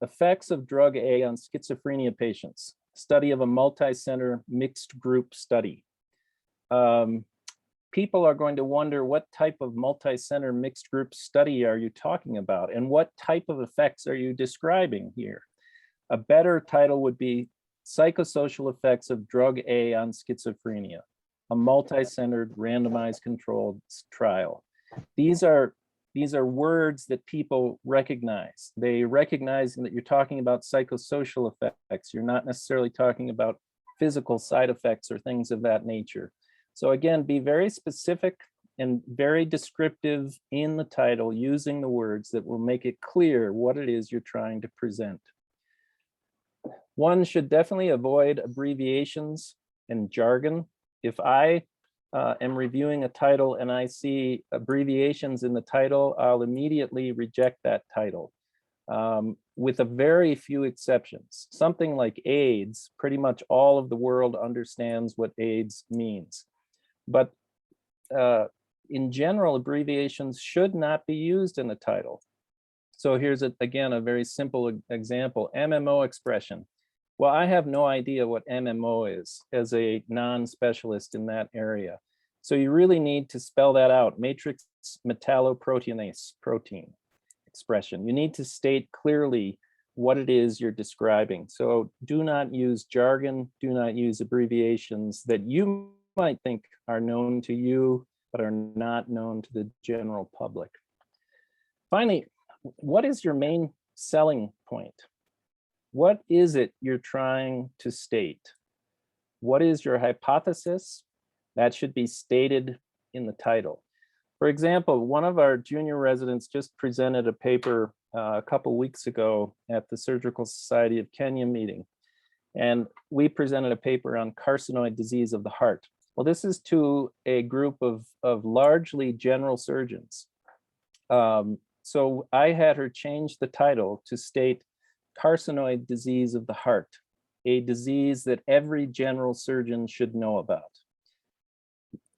effects of drug A on schizophrenia patients, study of a multi-center mixed group study. People are going to wonder, what type of multi-center mixed group study are you talking about? And what type of effects are you describing here? A better title would be Psychosocial Effects of Drug A on Schizophrenia, a multi-centered randomized controlled trial. These are words that people recognize. They recognize that you're talking about psychosocial effects. You're not necessarily talking about physical side effects or things of that nature. So again, be very specific and very descriptive in the title, using the words that will make it clear what it is you're trying to present. One should definitely avoid abbreviations and jargon. If I am reviewing a title and I see abbreviations in the title, I'll immediately reject that title, with a very few exceptions. Something like AIDS, pretty much all of the world understands what AIDS means. But in general, abbreviations should not be used in the title. So here's, again, a very simple example, MMO expression. Well, I have no idea what MMO is as a non-specialist in that area. So you really need to spell that out, matrix metalloproteinase protein expression. You need to state clearly what it is you're describing. So do not use jargon, do not use abbreviations that you might think are known to you, but are not known to the general public. Finally, what is your main selling point? What is it you're trying to state? What is your hypothesis? That should be stated in the title. For example, one of our junior residents just presented a paper a couple weeks ago at the Surgical Society of Kenya meeting. And we presented a paper on carcinoid disease of the heart. Well, this is to a group of largely general surgeons. So I had her change the title to state carcinoid disease of the heart, a disease that every general surgeon should know about.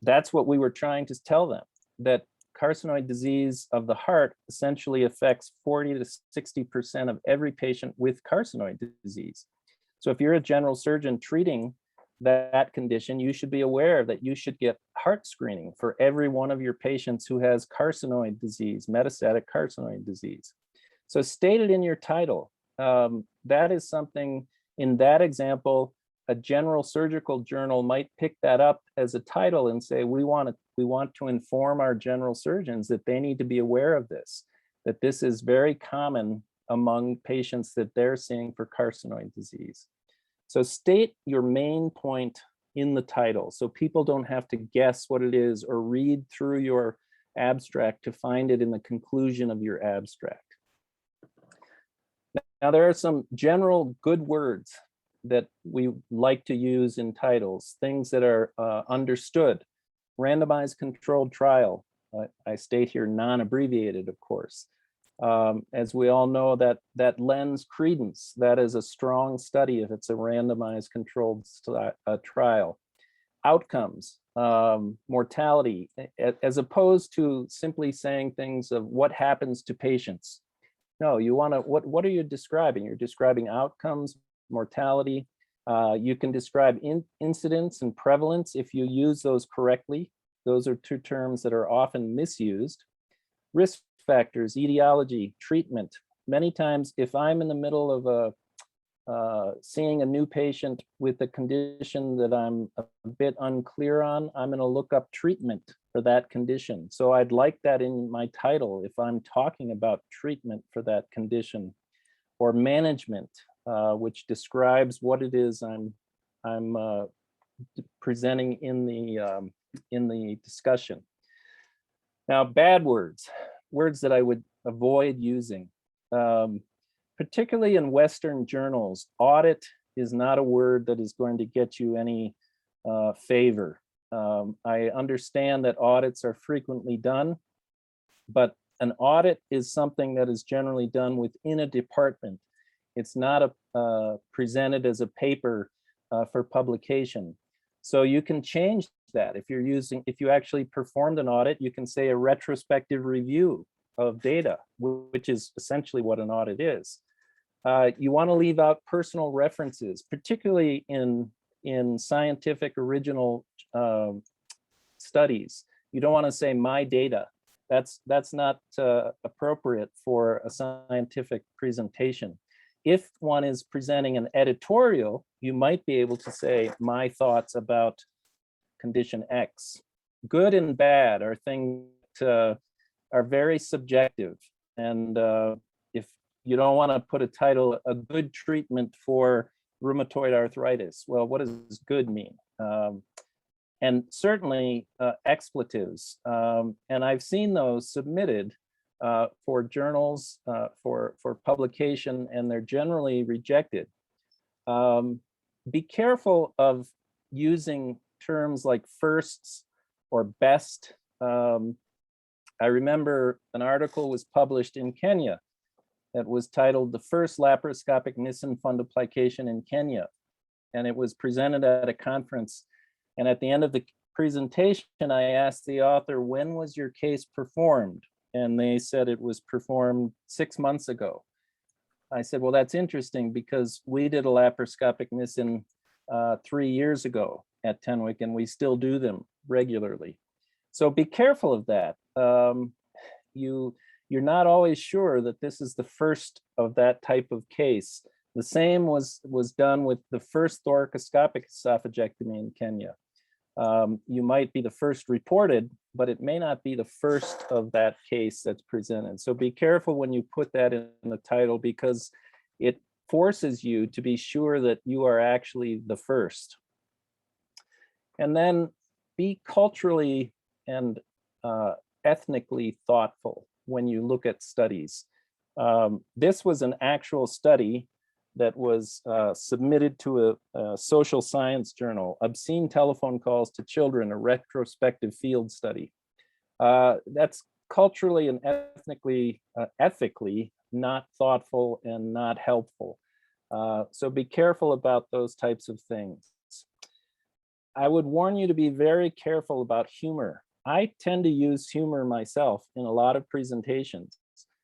That's what we were trying to tell them, that carcinoid disease of the heart essentially affects 40 to 60% of every patient with carcinoid disease. So if you're a general surgeon treating that condition, you should be aware that you should get heart screening for every one of your patients who has carcinoid disease, metastatic carcinoid disease. So state it in your title. That is something, in that example, a general surgical journal might pick that up as a title and say, we want to inform our general surgeons that they need to be aware of this, that this is very common among patients that they're seeing for carcinoid disease. So state your main point in the title so people don't have to guess what it is or read through your abstract to find it in the conclusion of your abstract. Now, there are some general good words that we like to use in titles, things that are understood. Randomized controlled trial, I state here non-abbreviated, of course. As we all know, that lends credence. That is a strong study if it's a randomized controlled trial. Outcomes, mortality, as opposed to simply saying things of what happens to patients. No, you want to, what are you describing? You're describing outcomes, mortality. You can describe incidence and prevalence if you use those correctly. Those are two terms that are often misused. Risk factors, etiology, treatment. Many times, if I'm in the middle of seeing a new patient with a condition that I'm a bit unclear on, I'm going to look up treatment for that condition. So I'd like that in my title if I'm talking about treatment for that condition, or management, which describes what it is I'm presenting in the discussion. Now, bad words, words that I would avoid using, particularly in Western journals. Audit is not a word that is going to get you any favor. I understand that audits are frequently done, but an audit is something that is generally done within a department. It's not presented as a paper for publication. So you can change that. If you actually performed an audit, you can say a retrospective review of data, which is essentially what an audit is. You want to leave out personal references, particularly in scientific original studies. You don't want to say my data. That's not appropriate for a scientific presentation. If one is presenting an editorial, you might be able to say my thoughts about condition X. Good and bad are things that are very subjective. And if you don't want to put a title, a good treatment for rheumatoid arthritis, well, what does good mean? And certainly expletives. And I've seen those submitted for journals, for publication, and they're generally rejected. Be careful of using terms like firsts or best. I remember an article was published in Kenya that was titled "The First Laparoscopic Nissen Fundoplication in Kenya." And it was presented at a conference. And at the end of the presentation, I asked the author, when was your case performed? And they said it was performed 6 months ago. I said, well, that's interesting because we did a laparoscopic Nissen 3 years ago at Tenwek, and we still do them regularly. So be careful of that. You're not always sure that this is the first of that type of case. The same was done with the first thoracoscopic esophagectomy in Kenya. You might be the first reported, but it may not be the first of that case that's presented. So be careful when you put that in the title, because it forces you to be sure that you are actually the first. And then be culturally and ethnically thoughtful when you look at studies. This was an actual study that was submitted to a social science journal, Obscene Telephone Calls to Children, a retrospective field study. That's culturally and ethically not thoughtful and not helpful. So be careful about those types of things. I would warn you to be very careful about humor. I tend to use humor myself in a lot of presentations.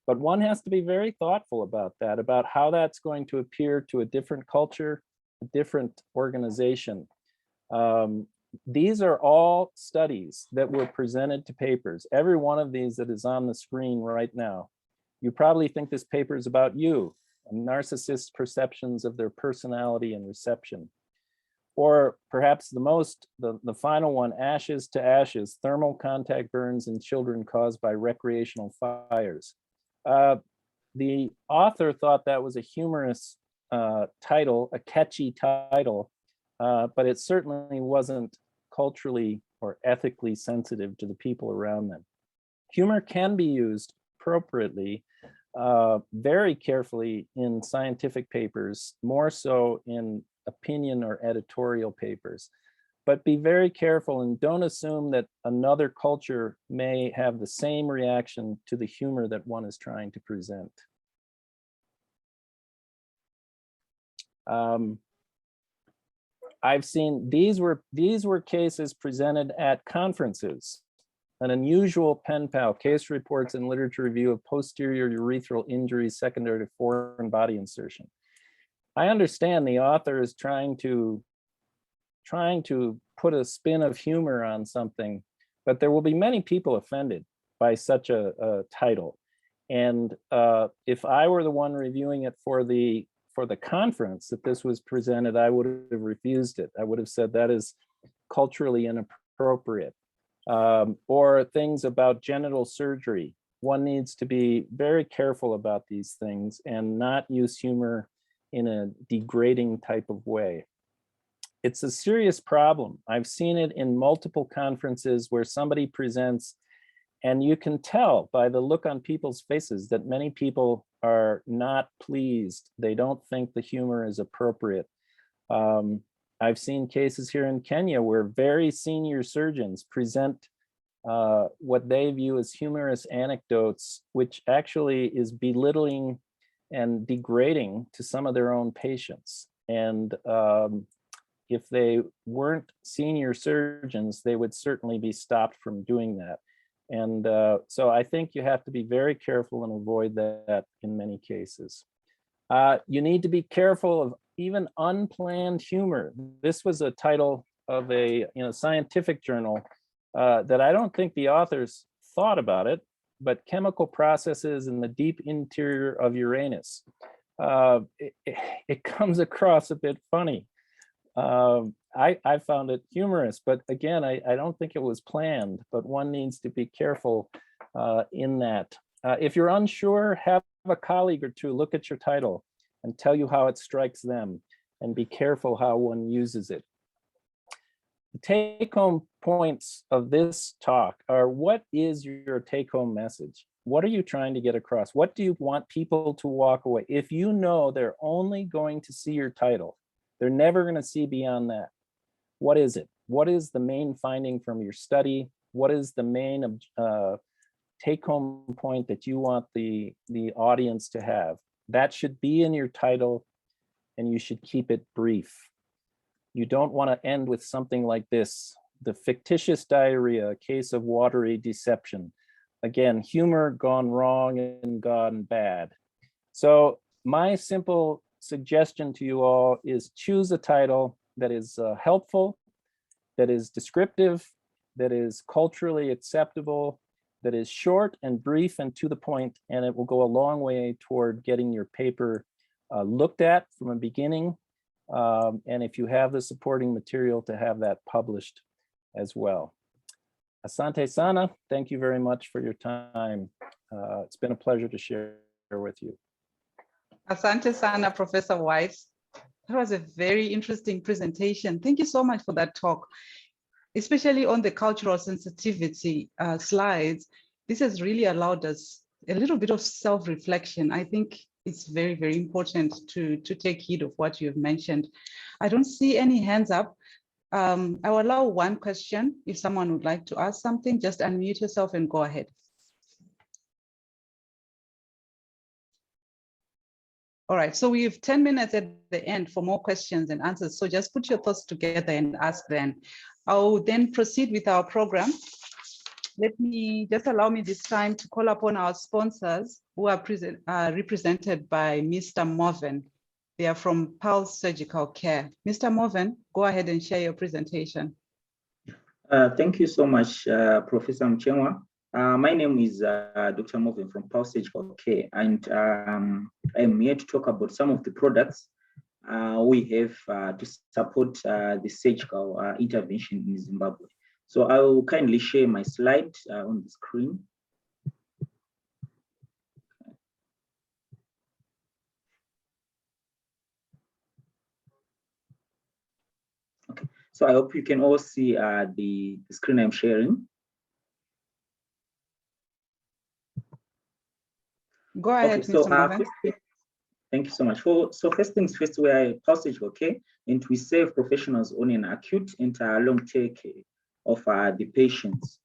But one has to be very thoughtful about that, about how that's going to appear to a different culture, a different organization. These are all studies that were presented to papers. Every one of these that is on the screen right now. You probably think this paper is about you, narcissists' perceptions of their personality and reception. Or perhaps the final one, Ashes to Ashes, Thermal Contact Burns in Children Caused by Recreational Fires. The author thought that was a humorous title, a catchy title, but it certainly wasn't culturally or ethically sensitive to the people around them. Humor can be used appropriately, very carefully in scientific papers, more so in opinion or editorial papers. But be very careful and don't assume that another culture may have the same reaction to the humor that one is trying to present. I've seen these were cases presented at conferences. An unusual pen pal, case reports and literature review of posterior urethral injuries secondary to foreign body insertion. I understand the author is trying to put a spin of humor on something, but there will be many people offended by such a title. And if I were the one reviewing it for the conference that this was presented, I would have refused it. I would have said that is culturally inappropriate. Or things about genital surgery. One needs to be very careful about these things and not use humor in a degrading type of way. It's a serious problem. I've seen it in multiple conferences where somebody presents and you can tell by the look on people's faces that many people are not pleased. They don't think the humor is appropriate. I've seen cases here in Kenya where very senior surgeons present what they view as humorous anecdotes, which actually is belittling and degrading to some of their own patients. And if they weren't senior surgeons, they would certainly be stopped from doing that. And so I think you have to be very careful and avoid that in many cases. You need to be careful of even unplanned humor. This was a title of a scientific journal that I don't think the authors thought about it, but chemical processes in the deep interior of Uranus. It comes across a bit funny. I found it humorous, but again, I don't think it was planned, but one needs to be careful in that. If you're unsure, have a colleague or two look at your title and tell you how it strikes them, and be careful how one uses it. The take-home points of this talk are: what is your take-home message? What are you trying to get across? What do you want people to walk away? If you know they're only going to see your title, they're never going to see beyond that, what is it? What is the main finding from your study? What is the main take-home point that you want the audience to have? That should be in your title, and you should keep it brief. You don't want to end with something like this: the fictitious diarrhea, a case of watery deception. Again, humor gone wrong and gone bad. So my simple suggestion to you all is choose a title that is helpful, that is descriptive, that is culturally acceptable, that is short and brief and to the point, and it will go a long way toward getting your paper looked at from the beginning. And if you have the supporting material, to have that published as well. Asante Sana, thank you very much for your time. It's been a pleasure to share with you. Asante Sana, Professor White. That was a very interesting presentation. Thank you so much for that talk, especially on the cultural sensitivity slides. This has really allowed us a little bit of self-reflection. I think it's very, very important to take heed of what you've mentioned. I don't see any hands up. I will allow one question. If someone would like to ask something, just unmute yourself and go ahead. All right, so we have 10 minutes at the end for more questions and answers. So just put your thoughts together and ask then. I'll then proceed with our program. Let me just allow me this time to call upon our sponsors, who are represented by Mr. Morven. They are from Pulse Surgical Care. Mr. Morven, go ahead and share your presentation. Thank you so much, Professor Mchemwa. My name is Dr. Morven from Pulse Surgical Care, and I'm here to talk about some of the products we have to support the surgical intervention in Zimbabwe. So I will kindly share my slide on the screen. Okay, so I hope you can all see the screen I'm sharing. Go ahead, okay, Mr. Morven. Thank you so much. So first things first, we are Pulse Surgical Care, and we serve professionals on an acute and long-term care of the patients.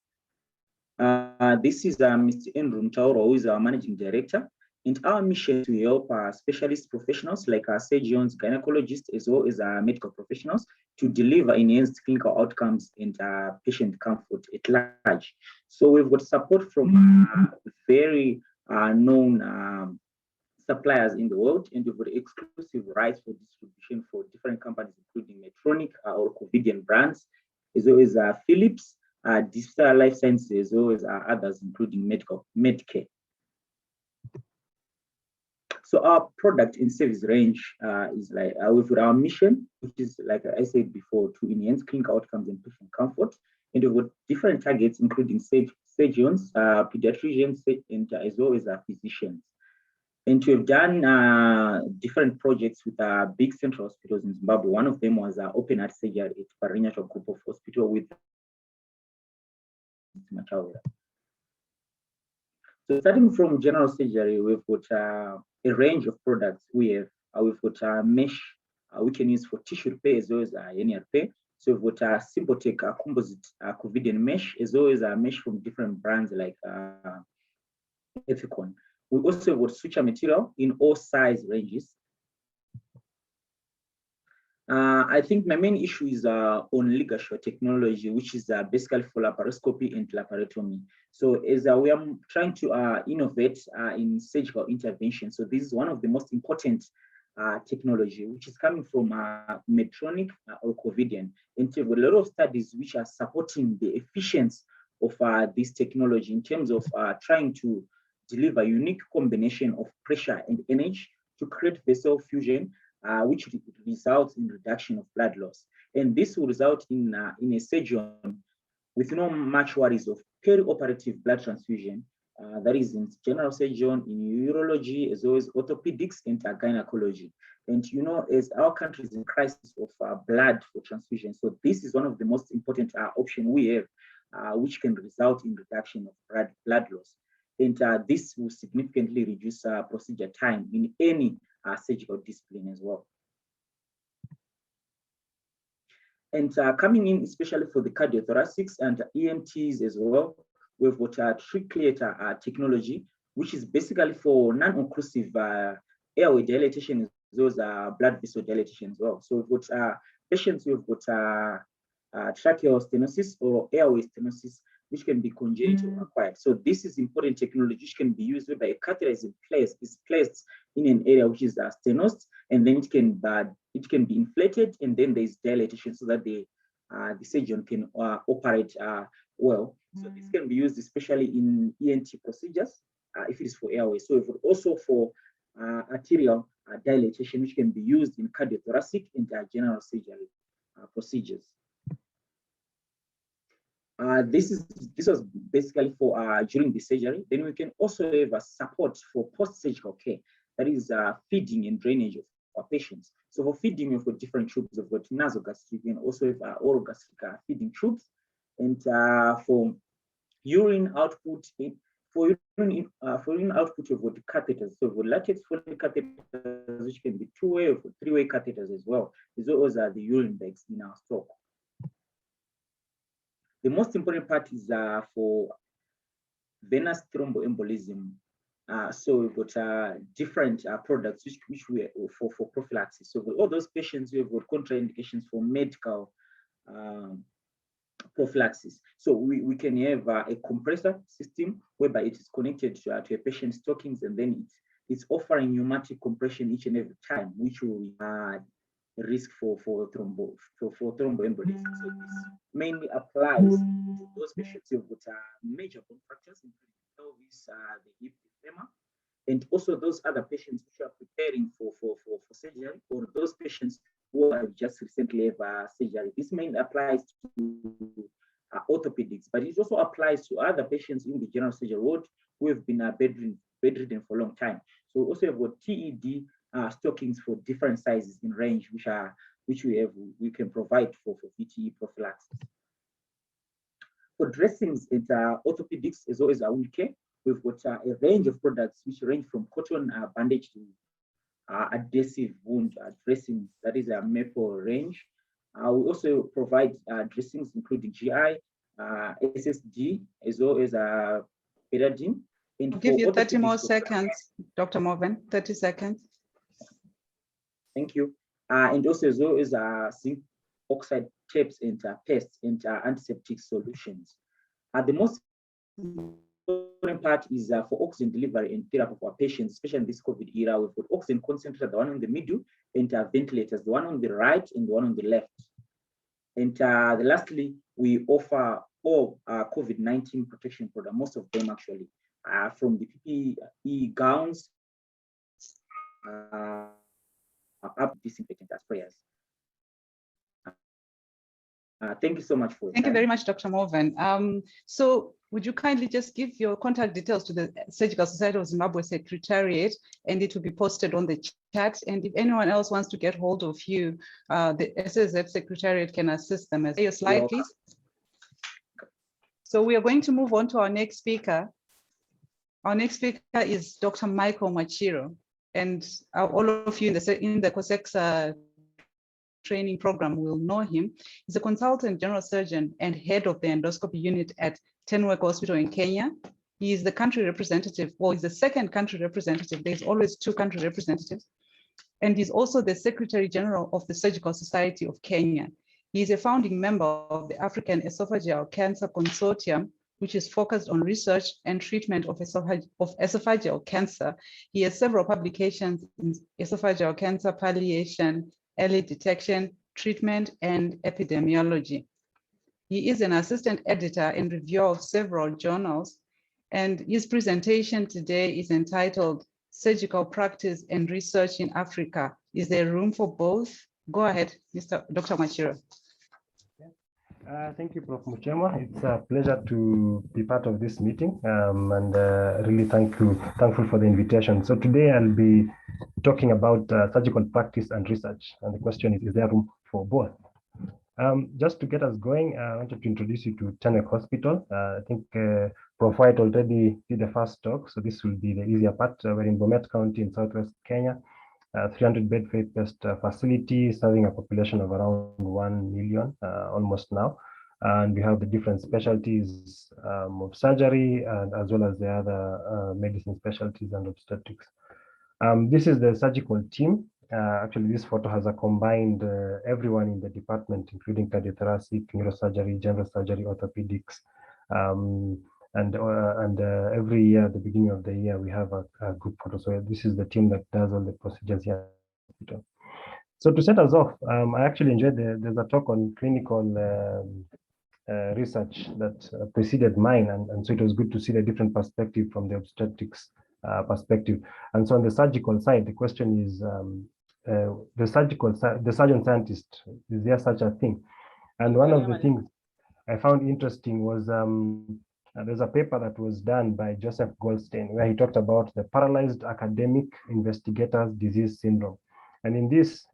This is Mr. Andrew Mtauro, who is our managing director, and our mission is to help specialist professionals like surgeons, gynecologists, as well as medical professionals to deliver enhanced clinical outcomes and patient comfort at large. So we've got support from very known suppliers in the world, and we've got exclusive rights for distribution for different companies, including Medtronic or Covidian brands, as well as Philips, Digital Life Sciences, as well as others, including Medcare. So our product and service range is like with our mission, which is, like I said before, to enhance clinical outcomes and patient comfort. And we've got different targets, including surgeons, pediatricians, and as well as physicians. And we've done different projects with big central hospitals in Zimbabwe. One of them was open heart surgery at Parinyato Group of Hospital with Mataura. So starting from general surgery, we've got a range of products. We've got mesh we can use for tissue repair as well as hernia repair. So we've got Symbotech composite Covidian mesh, as well as mesh from different brands like Ethicon. We also got suture material in all size ranges. I think my main issue is on LigaSure technology, which is basically for laparoscopy and laparotomy. So as we are trying to innovate in surgical intervention, so this is one of the most important technology, which is coming from Medtronic or Covidien. And there are a lot of studies which are supporting the efficiency of this technology in terms of trying to deliver unique combination of pressure and energy to create vessel fusion, which results in reduction of blood loss. And this will result in a surgeon with no much worries of perioperative blood transfusion, that is in general surgeon, in urology, as well as orthopedics and gynecology. And you know, as our country is in crisis of blood for transfusion, so this is one of the most important option we have, which can result in reduction of blood loss. And this will significantly reduce procedure time in any surgical discipline as well. And coming in, especially for the cardiothoracics and EMTs as well, we've got a triculator technology, which is basically for non-occlusive airway dilatation as well as blood vessel dilatation as well. So we've got patients who've got tracheal stenosis or airway stenosis, which can be congenital acquired. So this is important technology which can be used whereby a catheter is placed in an area which is stenosed, and then it can be inflated, and then there's dilatation so that the surgeon can operate well. So this can be used especially in ENT procedures if it is for airway. So also for arterial dilatation, which can be used in cardiothoracic and general surgery procedures. This was basically for during the surgery. Then we can also have a support for post-surgical care, that is feeding and drainage of our patients. So for feeding, we've got different tubes. We've got nasogastric and also have orogastric feeding tubes. And for urine output, we've got catheters. So we've got latex Foley catheters, which can be two-way or three-way catheters as well. Those are the urine bags in our stock. The most important part is for venous thromboembolism. So we've got different products which we for prophylaxis. So for all those patients who have got contraindications for medical prophylaxis. So we can have a compressor system whereby it is connected to a patient's stockings, and then it's offering pneumatic compression each and every time, which will risk for thromboembolism. So this mainly applies to those patients who have got major bone fractures, including pelvis, the hip, the femur, and also those other patients which are preparing for surgery, or those patients who have just recently have surgery. This mainly applies to orthopedics, but it also applies to other patients in the general surgery ward who have been bedridden for a long time. So we also have got TED stockings for different sizes in range, which we can provide for VTE prophylaxis. For dressings and orthopedics, as well as wound care, we've got a range of products which range from cotton bandage to adhesive wound dressings. That is a maple range. We also provide dressings including GI, SSD, as well as betadine. I'll give you 30 more seconds, Dr. Morven, 30 seconds. Thank you. And also as well as zinc oxide tapes and pastes and antiseptic solutions. The most important part is for oxygen delivery and therapy for our patients, especially in this COVID era. We've got oxygen concentrator, the one on the middle, and ventilators, the one on the right and the one on the left. And lastly, we offer all COVID-19 protection products, most of them actually, from the PPE gowns up disinfectant sprayers. Thank you so much for Thank you very much, Dr. Morven. So would you kindly just give your contact details to the Surgical Society of Zimbabwe Secretariat, and it will be posted on the chat. And if anyone else wants to get hold of you, the SSF Secretariat can assist them. Your slide, please. So we are going to move on to our next speaker. Our next speaker is Dr. Michael Machiro, and all of you in the COSEX training program will know him. He's a consultant general surgeon and head of the endoscopy unit at Tenwek Hospital in Kenya. He is the country representative, well, he's the second country representative. There's always two country representatives and is also the Secretary General of the Surgical Society of Kenya. He is a founding member of the African Esophageal Cancer Consortium, which is focused on research and treatment of esophageal cancer. He has several publications in esophageal cancer palliation, early detection, treatment, and epidemiology. He is an assistant editor and reviewer of several journals, and his presentation today is entitled Surgical Practice and Research in Africa. Is there room for both? Go ahead, Dr. Machira. Thank you, Prof. Muchema. It's a pleasure to be part of this meeting, and really thankful for the invitation. So today I'll be talking about surgical practice and research. And the question is there room for both? Just to get us going, I wanted to introduce you to Tenek Hospital. I think Prof. White already did the first talk, so this will be the easier part. We're in Bomet County in Southwest Kenya, 300-bed faith-based facility serving a population of around 1 million, almost now. And we have the different specialties of surgery, and as well as the other medicine specialties and obstetrics. This is the surgical team. Actually, this photo has a combined everyone in the department, including cardiothoracic, neurosurgery, general surgery, orthopedics. And every year, at the beginning of the year, we have a group photo. So this is the team that does all the procedures here. So to set us off, I actually enjoyed there's a talk on clinical research that preceded mine. And so it was good to see the different perspective from the obstetrics perspective. And so on the surgical side, the question is, the surgeon scientist, is there such a thing? And one of the things I found interesting was there's a paper that was done by Joseph Goldstein where he talked about the paralyzed academic investigators disease syndrome. And in this,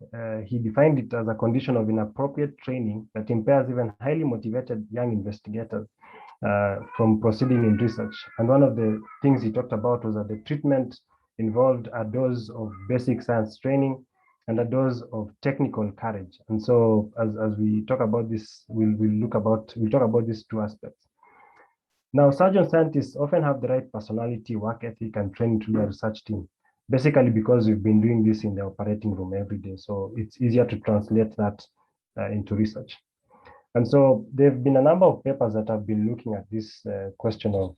he defined it as a condition of inappropriate training that impairs even highly motivated young investigators from proceeding in research. And one of the things he talked about was that the treatment involved a dose of basic science training and a dose of technical courage. And so as we talk about this, we'll talk about these two aspects. Now, surgeon scientists often have the right personality, work ethic, and training to their research team, basically because we've been doing this in the operating room every day. So it's easier to translate that into research. And so there have been a number of papers that have been looking at this question of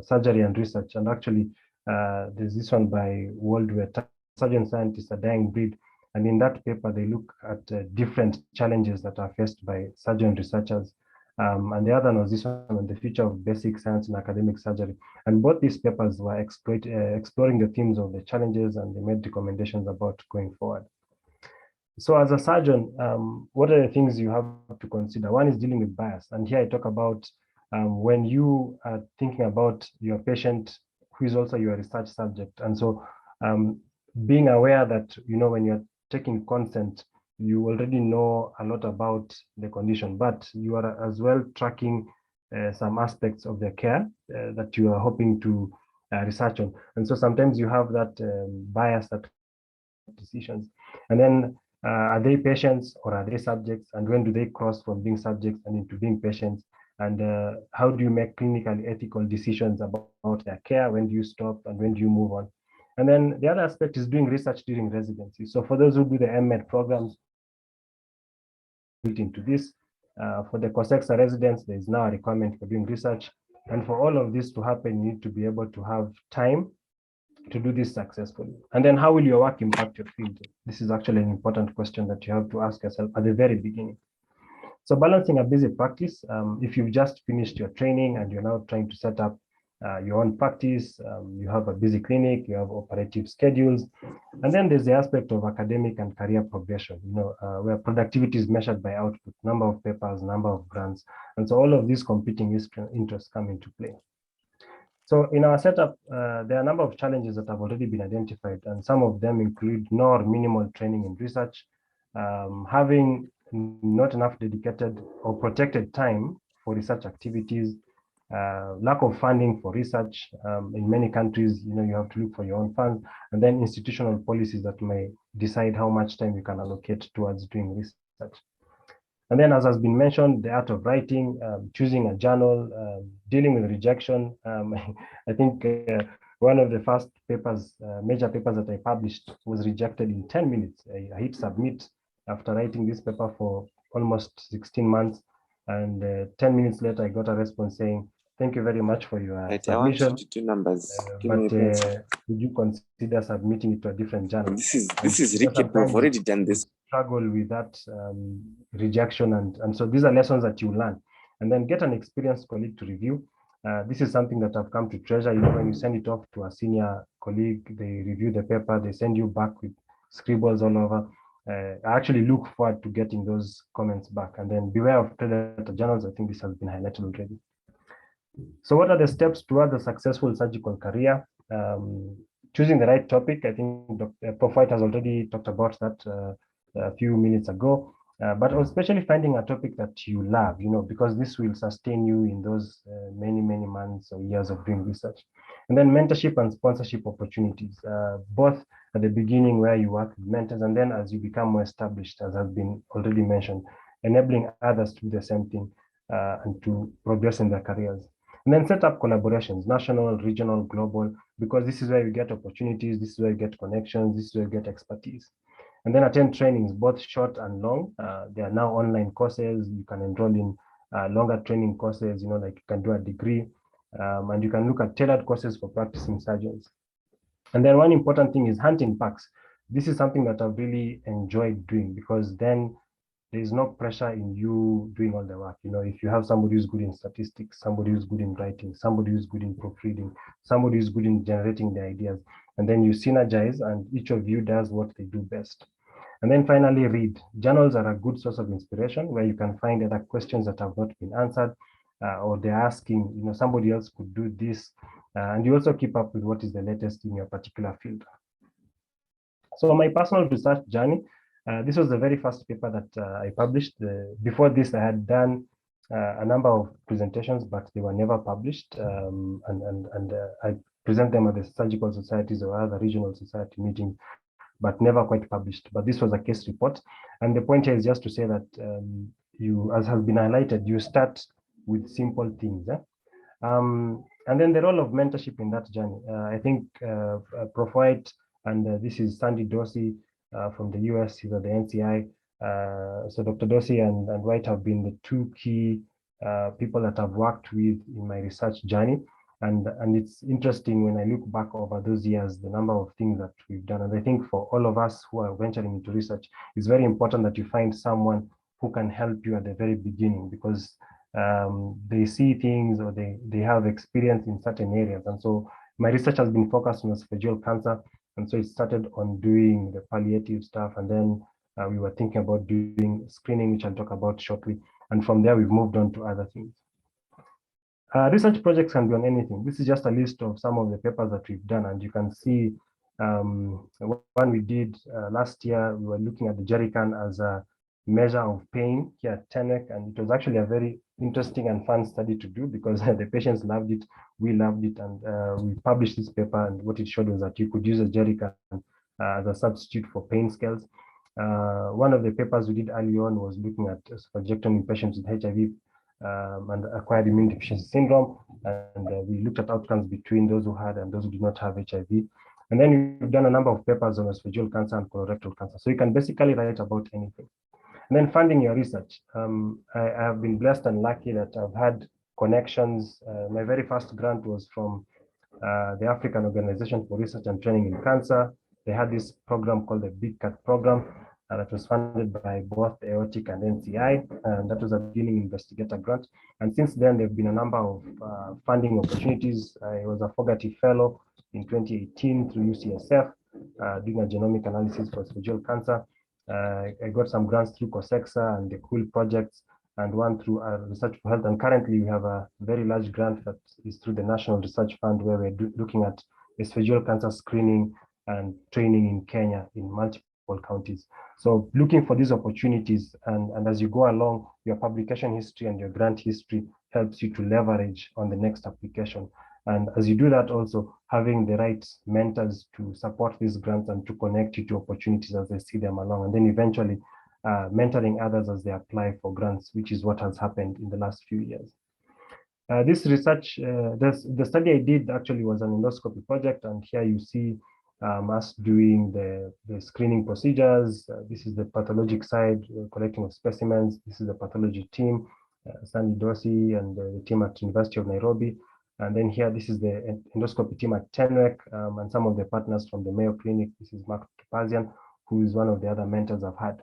surgery and research. And actually, there's this one by Worldware, Surgeon Scientists, a Dying Breed. And in that paper, they look at different challenges that are faced by surgeon researchers. And the other one was this one on the future of basic science in academic surgery. And both these papers were exploring the themes of the challenges, and they made recommendations about going forward. So as a surgeon, what are the things you have to consider? One is dealing with bias. And here I talk about when you are thinking about your patient who is also your research subject. And so being aware that, when you're taking consent, you already know a lot about the condition, but you are as well tracking some aspects of their care that you are hoping to research on. And so sometimes you have that bias, that decisions. And then are they patients or are they subjects? And when do they cross from being subjects and into being patients? And how do you make clinically ethical decisions about their care? When do you stop and when do you move on? And then the other aspect is doing research during residency. So for those who do the MED programs, built into this, for the COSEXA residents, there is now a requirement for doing research. And for all of this to happen, you need to be able to have time to do this successfully. And then how will your work impact your field? This is actually an important question that you have to ask yourself at the very beginning. So balancing a busy practice, if you've just finished your training and you're now trying to set up your own practice, you have a busy clinic, you have operative schedules, and then there's the aspect of academic and career progression, where productivity is measured by output, number of papers, number of grants, and so all of these competing interests come into play. So in our setup, there are a number of challenges that have already been identified, and some of them include no or minimal training in research, having not enough dedicated or protected time for research activities, lack of funding for research. In many countries, you have to look for your own funds, and then institutional policies that may decide how much time you can allocate towards doing research. And then, as has been mentioned, the art of writing, choosing a journal, dealing with rejection. I think One of the first papers, major papers that I published was rejected in 10 minutes. I hit submit after writing this paper for almost 16 months. And 10 minutes later, I got a response saying, thank you very much for your Right, I want submission. to do numbers. Give But me a pencil. would you consider submitting it to a different journal? This is And Ricky. We've sometimes already done this. struggle with that rejection. And so these are lessons that you learn. And then get an experienced colleague to review. This is something that I've come to treasure. You know, when you send it off to a senior colleague, they review the paper, they send you back with scribbles all over. I actually look forward to getting those comments back. And then beware of predator journals. I think this has been highlighted already. So what are the steps toward a successful surgical career? Choosing the right topic. I think Prof. White has already talked about that a few minutes ago, but especially finding a topic that you love, you know, because this will sustain you in those many months or years of doing research. And then mentorship and sponsorship opportunities, both at the beginning where you work with mentors, and then as you become more established, as has been already mentioned, enabling others to do the same thing and to progress in their careers. And then set up collaborations, national, regional, global, because this is where you get opportunities, this is where you get connections, this is where you get expertise. And then attend trainings, both short and long. There are now online courses. You can enroll in longer training courses, you know, like you can do a degree, and you can look at tailored courses for practicing surgeons. And then one important thing is hunting packs. This is something that I've really enjoyed doing, because then there's no pressure in you doing all the work. You know, if you have somebody who's good in statistics, somebody who's good in writing, somebody who's good in proofreading, somebody who's good in generating the ideas, and then you synergize and each of you does what they do best. And then finally, read. Journals are a good source of inspiration where you can find other questions that have not been answered, or they're asking, you know, somebody else could do this. And you also keep up with what is the latest in your particular field. So my personal research journey, this was the very first paper that I published. Before this, I had done a number of presentations, but they were never published. I present them at the surgical societies or other regional society meetings, but never quite published. But this was a case report. And the point here is just to say that you, as has been highlighted, you start with simple things. And then the role of mentorship in that journey. I think Prof. White, and this is Sandy Dorsey from the US, he's at the NCI. So Dr. Dorsey and White have been the two key people that I've worked with in my research journey. And it's interesting when I look back over those years, the number of things that we've done. And I think for all of us who are venturing into research, it's very important that you find someone who can help you at the very beginning, because they see things or they have experience in certain areas. And so my research has been focused on esophageal cancer. And so it started on doing the palliative stuff. And then we were thinking about doing screening, which I'll talk about shortly. And from there, we've moved on to other things. Research projects can be on anything. This is just a list of some of the papers that we've done. And you can see one we did last year, we were looking at the jerrycan as a measure of pain here at TENEC. And it was actually a very interesting and fun study to do, because the patients loved it, we loved it, and we published this paper. And what it showed was that you could use a jerrycan as a substitute for pain scales. One of the papers we did early on was looking at esophagectomy in patients with HIV and acquired immune deficiency syndrome. And we looked at outcomes between those who had and those who did not have HIV. And then we've done a number of papers on esophageal cancer and colorectal cancer. So you can basically write about anything. And then funding your research. I have been blessed and lucky that I've had connections. My very first grant was from the African Organization for Research and Training in Cancer. They had this program called the Big Cat program that was funded by both EOTIC and NCI, and that was a beginning investigator grant. And since then, there have been a number of funding opportunities. I was a Fogarty Fellow in 2018 through UCSF, doing a genomic analysis for esophageal cancer. I got some grants through COSEXA and the COOL projects, and one through Research for Health. And currently, we have a very large grant that is through the National Research Fund, where we're looking at esophageal cancer screening and training in Kenya in multiple counties. So looking for these opportunities, and as you go along, your publication history and your grant history helps you to leverage on the next application. And as you do that, also having the right mentors to support these grants and to connect you to opportunities as they see them along, and then eventually mentoring others as they apply for grants, which is what has happened in the last few years. This research, the study I did actually was an endoscopy project, and here you see us doing the screening procedures. This is the pathologic side, collecting of specimens. This is the pathology team, Sandy Dorsey and the team at University of Nairobi. And then here, this is the endoscopy team at Tenwek, and some of the partners from the Mayo Clinic. This is Mark Pazian, who is one of the other mentors I've had.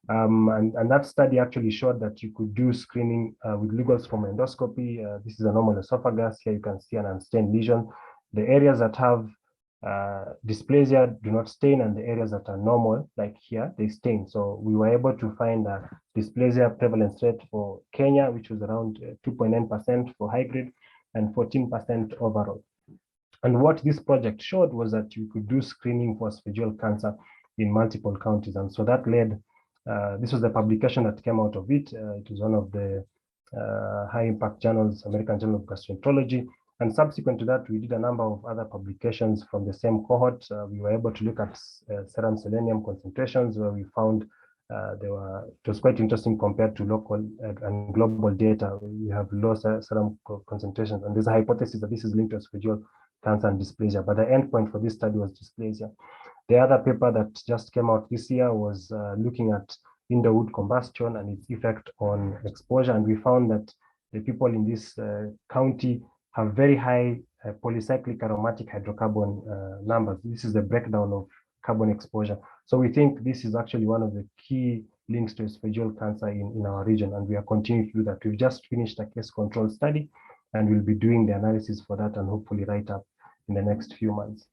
And that study actually showed that you could do screening with Lugol's from endoscopy. This is a normal esophagus. Here you can see an unstained lesion. The areas that have dysplasia do not stain, and the areas that are normal, like here, they stain. So we were able to find a dysplasia prevalence rate for Kenya, which was around 2.9% for high grade and 14% overall. And what this project showed was that you could do screening for esophageal cancer in multiple counties. And so that led, this was the publication that came out of it. It was one of the high impact journals, American Journal of Gastroenterology. And subsequent to that, we did a number of other publications from the same cohort. We were able to look at serum selenium concentrations, where we found it was quite interesting compared to local and global data. We have low serum concentrations, and there's a hypothesis that this is linked to esophageal cancer and dysplasia, but the endpoint for this study was dysplasia. The other paper that just came out this year was looking at Indowood combustion and its effect on exposure, and we found that the people in this county have very high polycyclic aromatic hydrocarbon numbers. This is the breakdown of carbon exposure. So we think this is actually one of the key links to esophageal cancer in our region, and we are continuing to do that. We've just finished a case control study, and we'll be doing the analysis for that and hopefully write up in the next few months.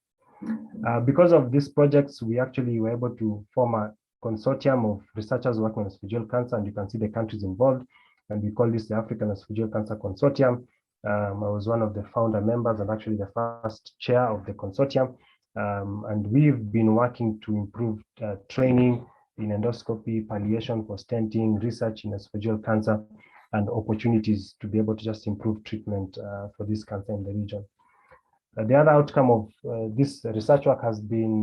Because of these projects, we actually were able to form a consortium of researchers working on esophageal cancer, and you can see the countries involved, and we call this the African Esophageal Cancer Consortium. I was one of the founder members and actually the first chair of the consortium. And we've been working to improve training in endoscopy, palliation for stenting, research in esophageal cancer, and opportunities to be able to just improve treatment for this cancer in the region. The other outcome of this research work has been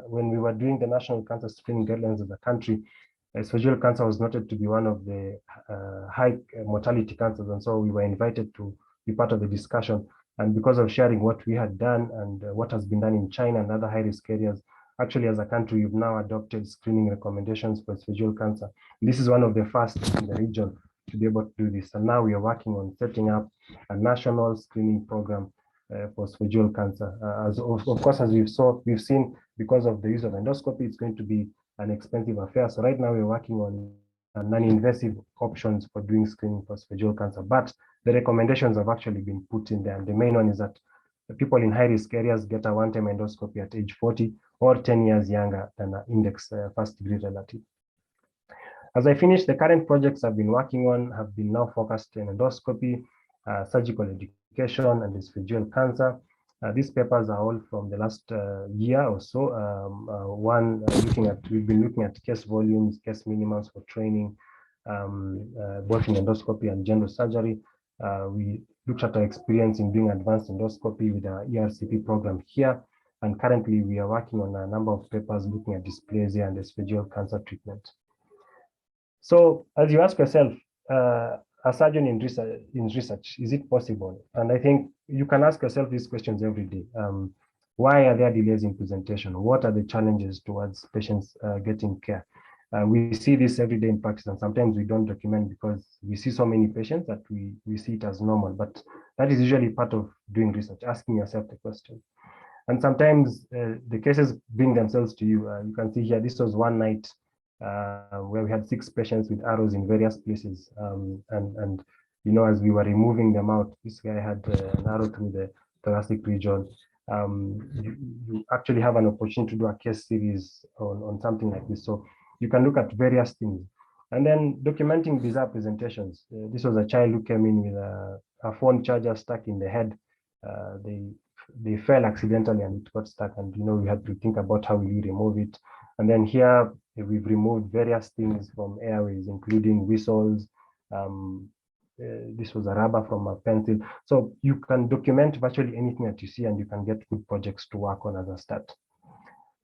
when we were doing the national cancer screening guidelines of the country, esophageal cancer was noted to be one of the high mortality cancers, and so we were invited to be part of the discussion. And because of sharing what we had done and what has been done in China and other high-risk areas, actually as a country, we've now adopted screening recommendations for esophageal cancer. And this is one of the first in the region to be able to do this. And now we are working on setting up a national screening program for esophageal cancer. Of course, as we've seen, because of the use of endoscopy, it's going to be an expensive affair. So right now we're working on non-invasive options for doing screening for esophageal cancer, but the recommendations have actually been put in there. And the main one is that the people in high-risk areas get a one-time endoscopy at age 40 or 10 years younger than an index first-degree relative. As I finish, the current projects I've been working on have been now focused on endoscopy, surgical education, and esophageal cancer. These papers are all from the last year or so. We've been looking at case volumes, case minimums for training, both in endoscopy and general surgery. We looked at our experience in doing advanced endoscopy with our ERCP program here. And currently we are working on a number of papers looking at dysplasia and esophageal cancer treatment. So as you ask yourself, a surgeon in research, is it possible? And I think you can ask yourself these questions every day. Why are there delays in presentation? What are the challenges towards patients getting care? We see this every day in practice, and sometimes we don't document because we see so many patients that we see it as normal, but that is usually part of doing research, asking yourself the question. And sometimes the cases bring themselves to you. You can see here, this was one night where we had 6 patients with arrows in various places. And you know, as we were removing them out, this guy had an arrow through the thoracic region. You actually have an opportunity to do a case series on something like this. So you can look at various things. And then documenting bizarre presentations. This was a child who came in with a phone charger stuck in the head. They fell accidentally and it got stuck. And you know, we had to think about how we remove it. And then here, we've removed various things from airways, including whistles. This was a rubber from a pencil. So you can document virtually anything that you see, and you can get good projects to work on as a start.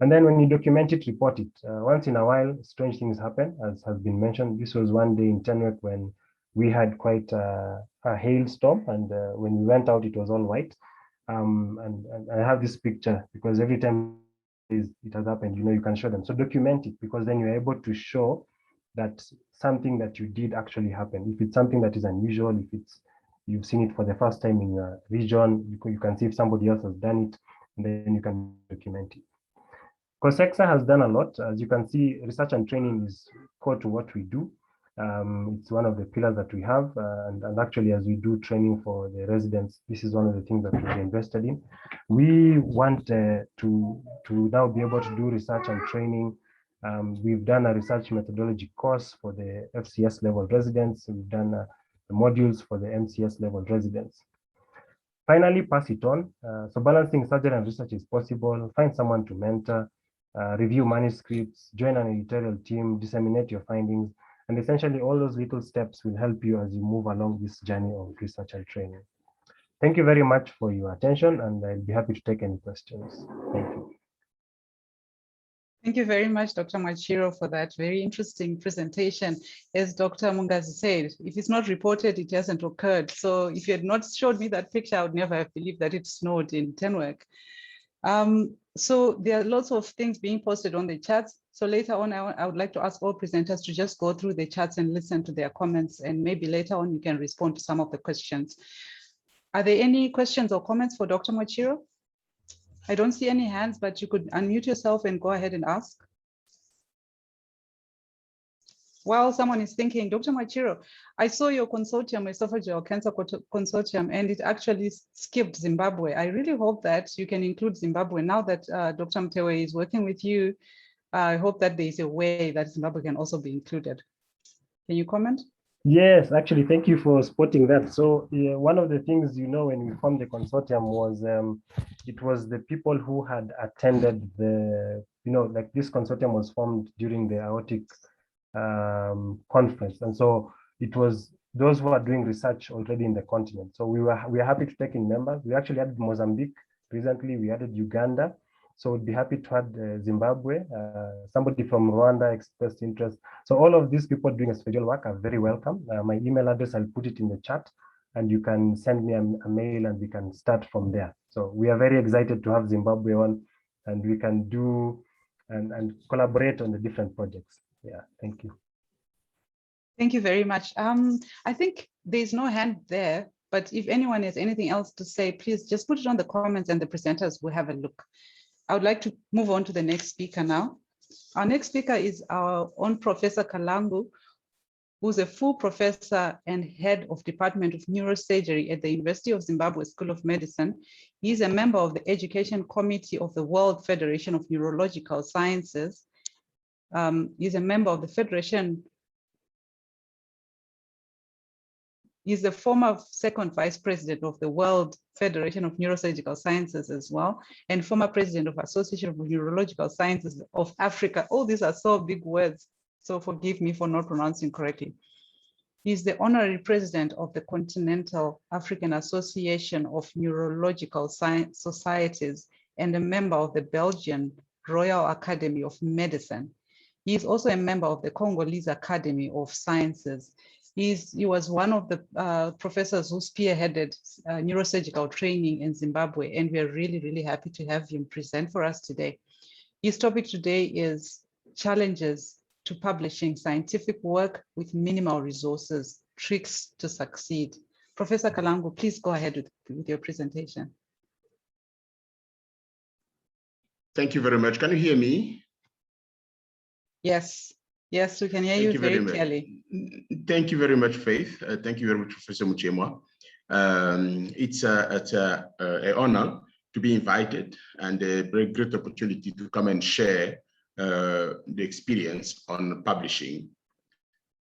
And then when you document it, report it. Once in a while, strange things happen, as has been mentioned. This was one day in Tenwek when we had quite a a hailstorm, and when we went out, it was all white. And I have this picture because every time it has happened, you can show them. So document it, because then you're able to show that something that you did actually happen. If it's something that is unusual, if you've seen it for the first time in your region, you can see if somebody else has done it, and then you can document it. COSEXA has done a lot. As you can see, research and training is core to what we do. It's one of the pillars that we have, and actually, as we do training for the residents, this is one of the things that we've invested in. We want to now be able to do research and training. We've done a research methodology course for the FCS level residents. We've done the modules for the MCS level residents. Finally, pass it on. So balancing surgery and research is possible. Find someone to mentor, review manuscripts, join an editorial team, disseminate your findings, and essentially all those little steps will help you as you move along this journey of research and training. Thank you very much for your attention, and I'll be happy to take any questions. Thank you. Thank you very much, Dr. Mwachiro, for that very interesting presentation. As Dr. Mungazi said, if it's not reported, it hasn't occurred. So if you had not showed me that picture, I would never have believed that it snowed in Tenwek. So there are lots of things being posted on the chats. So later on, I would like to ask all presenters to just go through the chats and listen to their comments, and maybe later on you can respond to some of the questions. Are there any questions or comments for Dr. Mwachiro? I don't see any hands, but you could unmute yourself and go ahead and ask. While someone is thinking, Dr. Mwachiro, I saw your consortium, esophageal cancer consortium, and it actually skipped Zimbabwe. I really hope that you can include Zimbabwe. Now that Dr. Mtewe is working with you, I hope that there is a way that Zimbabwe can also be included. Can you comment? Yes, actually, thank you for spotting that. So one of the things, when we formed the consortium was, it was the people who had attended the, like this consortium was formed during the aortic conference. And so it was those who are doing research already in the continent. So we are happy to take in members. We actually added Mozambique recently, we added Uganda. So we'd be happy to add Zimbabwe. Somebody from Rwanda expressed interest. So all of these people doing esophageal work are very welcome. My email address, I'll put it in the chat, and you can send me a mail and we can start from there. So we are very excited to have Zimbabwe on, and we can do and collaborate on the different projects. Yeah, thank you. Thank you very much. I think there's no hand there, but if anyone has anything else to say, please just put it on the comments and the presenters will have a look. I would like to move on to the next speaker now. Our next speaker is our own Professor Kalangu, who's a full professor and head of Department of Neurosurgery at the University of Zimbabwe School of Medicine. He's a member of the Education Committee of the World Federation of Neurological Sciences. He's a member of the Federation. He's the former second vice president of the World Federation of Neurosurgical Sciences as well, and former president of Association of Neurological Sciences of Africa. All these are so big words, so forgive me for not pronouncing correctly. He's the honorary president of the Continental African Association of Neurological Societies and a member of the Belgian Royal Academy of Medicine. He is also a member of the Congolese Academy of Sciences. He was one of the professors who spearheaded neurosurgical training in Zimbabwe, and we are really, really happy to have him present for us today. His topic today is challenges to publishing scientific work with minimal resources, tricks to succeed. Professor Kalangu, please go ahead with your presentation. Thank you very much. Can you hear me? Yes. Yes, we can hear you very clearly. Thank you very much, Faith. Thank you very much, Professor Muchemwa. It's an honor to be invited and a very great opportunity to come and share the experience on publishing.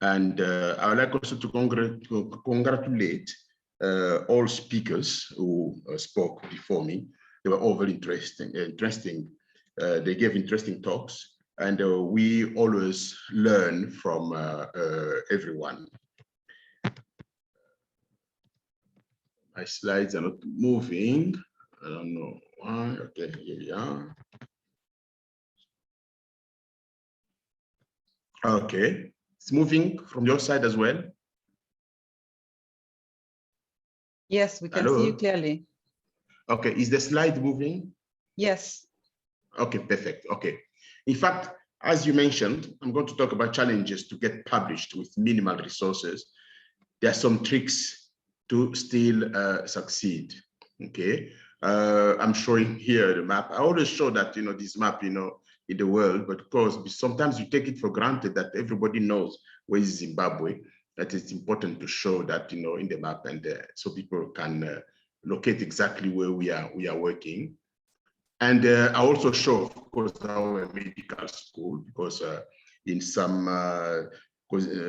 And I would like also to congratulate all speakers who spoke before me. They were all very interesting. They gave interesting talks. And we always learn from everyone. My slides are not moving. I don't know why. Okay, here we are. Okay, it's moving from your side as well. Yes, we can see you Hello? clearly. Okay, is the slide moving? Yes. Okay, perfect. Okay. In fact, as you mentioned, I'm going to talk about challenges to get published with minimal resources. There are some tricks to still succeed. Okay. I'm showing here the map. I always show that, this map, in the world, but of course, sometimes you take it for granted that everybody knows where is Zimbabwe. That it's important to show that, in the map, and so people can locate exactly where we are working. And I also show, of course, our medical school, because in some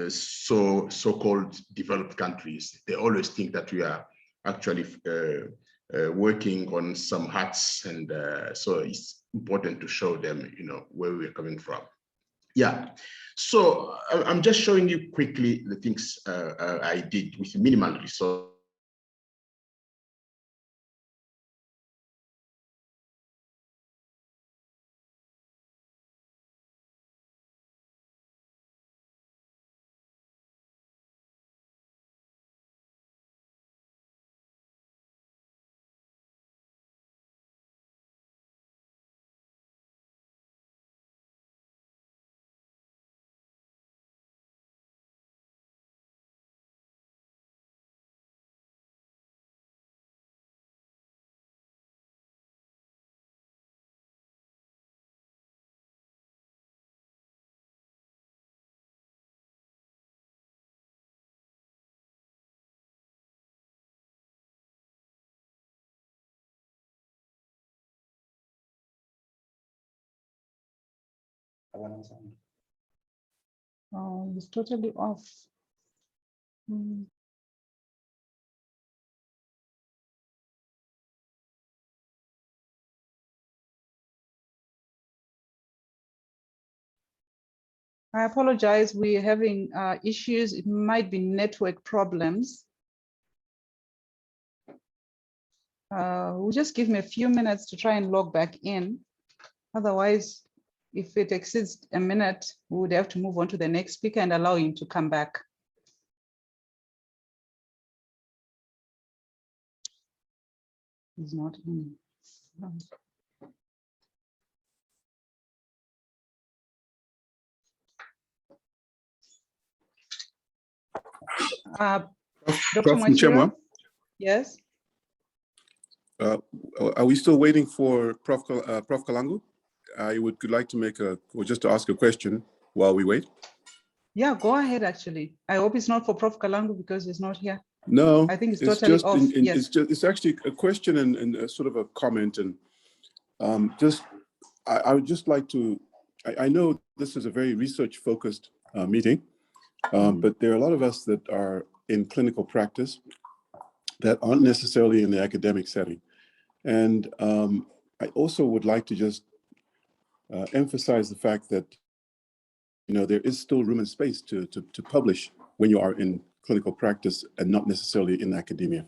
so-called developed countries, they always think that we are actually working on some huts, and so it's important to show them, where we're coming from. Yeah, so I'm just showing you quickly the things I did with minimal resources. Oh, it's totally off. Hmm. I apologize, we're having issues. It might be network problems. We'll just give me a few minutes to try and log back in. Otherwise, if it exceeds a minute, we would have to move on to the next speaker and allow him to come back. He's not in. No. Dr. Prof. Mwachiro? Mchemwa, Yes. are we still waiting for Prof. Kalangu? I would like to make or just to ask a question while we wait. Yeah, go ahead, actually. I hope it's not for Prof. Kalangu because he's not here. No, I think it's totally just off. Yes. it's actually a question and a sort of a comment, and I would just like to, I know this is a very research focused meeting, but there are a lot of us that are in clinical practice that aren't necessarily in the academic setting. And I also would like to just emphasize the fact that, there is still room and space to publish when you are in clinical practice and not necessarily in academia.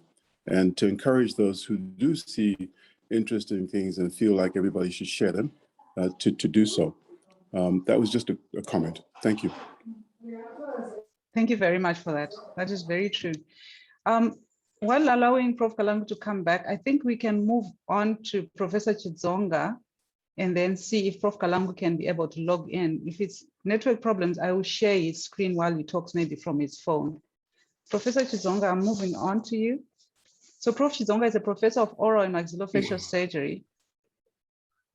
And to encourage those who do see interesting things and feel like everybody should share them, to do so. That was just a comment. Thank you. Thank you very much for that. That is very true. While allowing Prof. Kalangu to come back, I think we can move on to Professor Chidzonga and then see if Prof. Kalangu can be able to log in. If it's network problems, I will share his screen while he talks, maybe from his phone. Professor Chidzonga, I'm moving on to you. So Prof. Chidzonga is a professor of oral and maxillofacial surgery.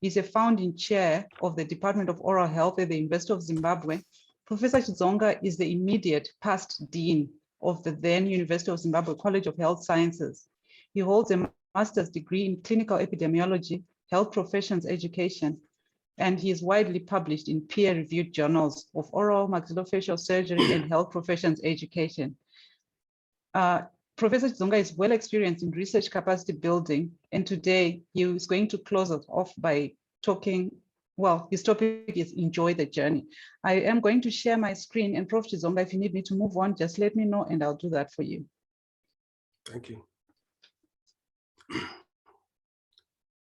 He's a founding chair of the Department of Oral Health at the University of Zimbabwe. Professor Chidzonga is the immediate past dean of the then University of Zimbabwe College of Health Sciences. He holds a master's degree in clinical epidemiology, health professions education, and he is widely published in peer-reviewed journals of oral, maxillofacial surgery, and health professions education. Professor Chidzonga is well experienced in research capacity building, and today he is going to close us off by talking, well, his topic is enjoy the journey. I am going to share my screen, and Prof. Chidzonga, if you need me to move on, just let me know and I'll do that for you. Thank you.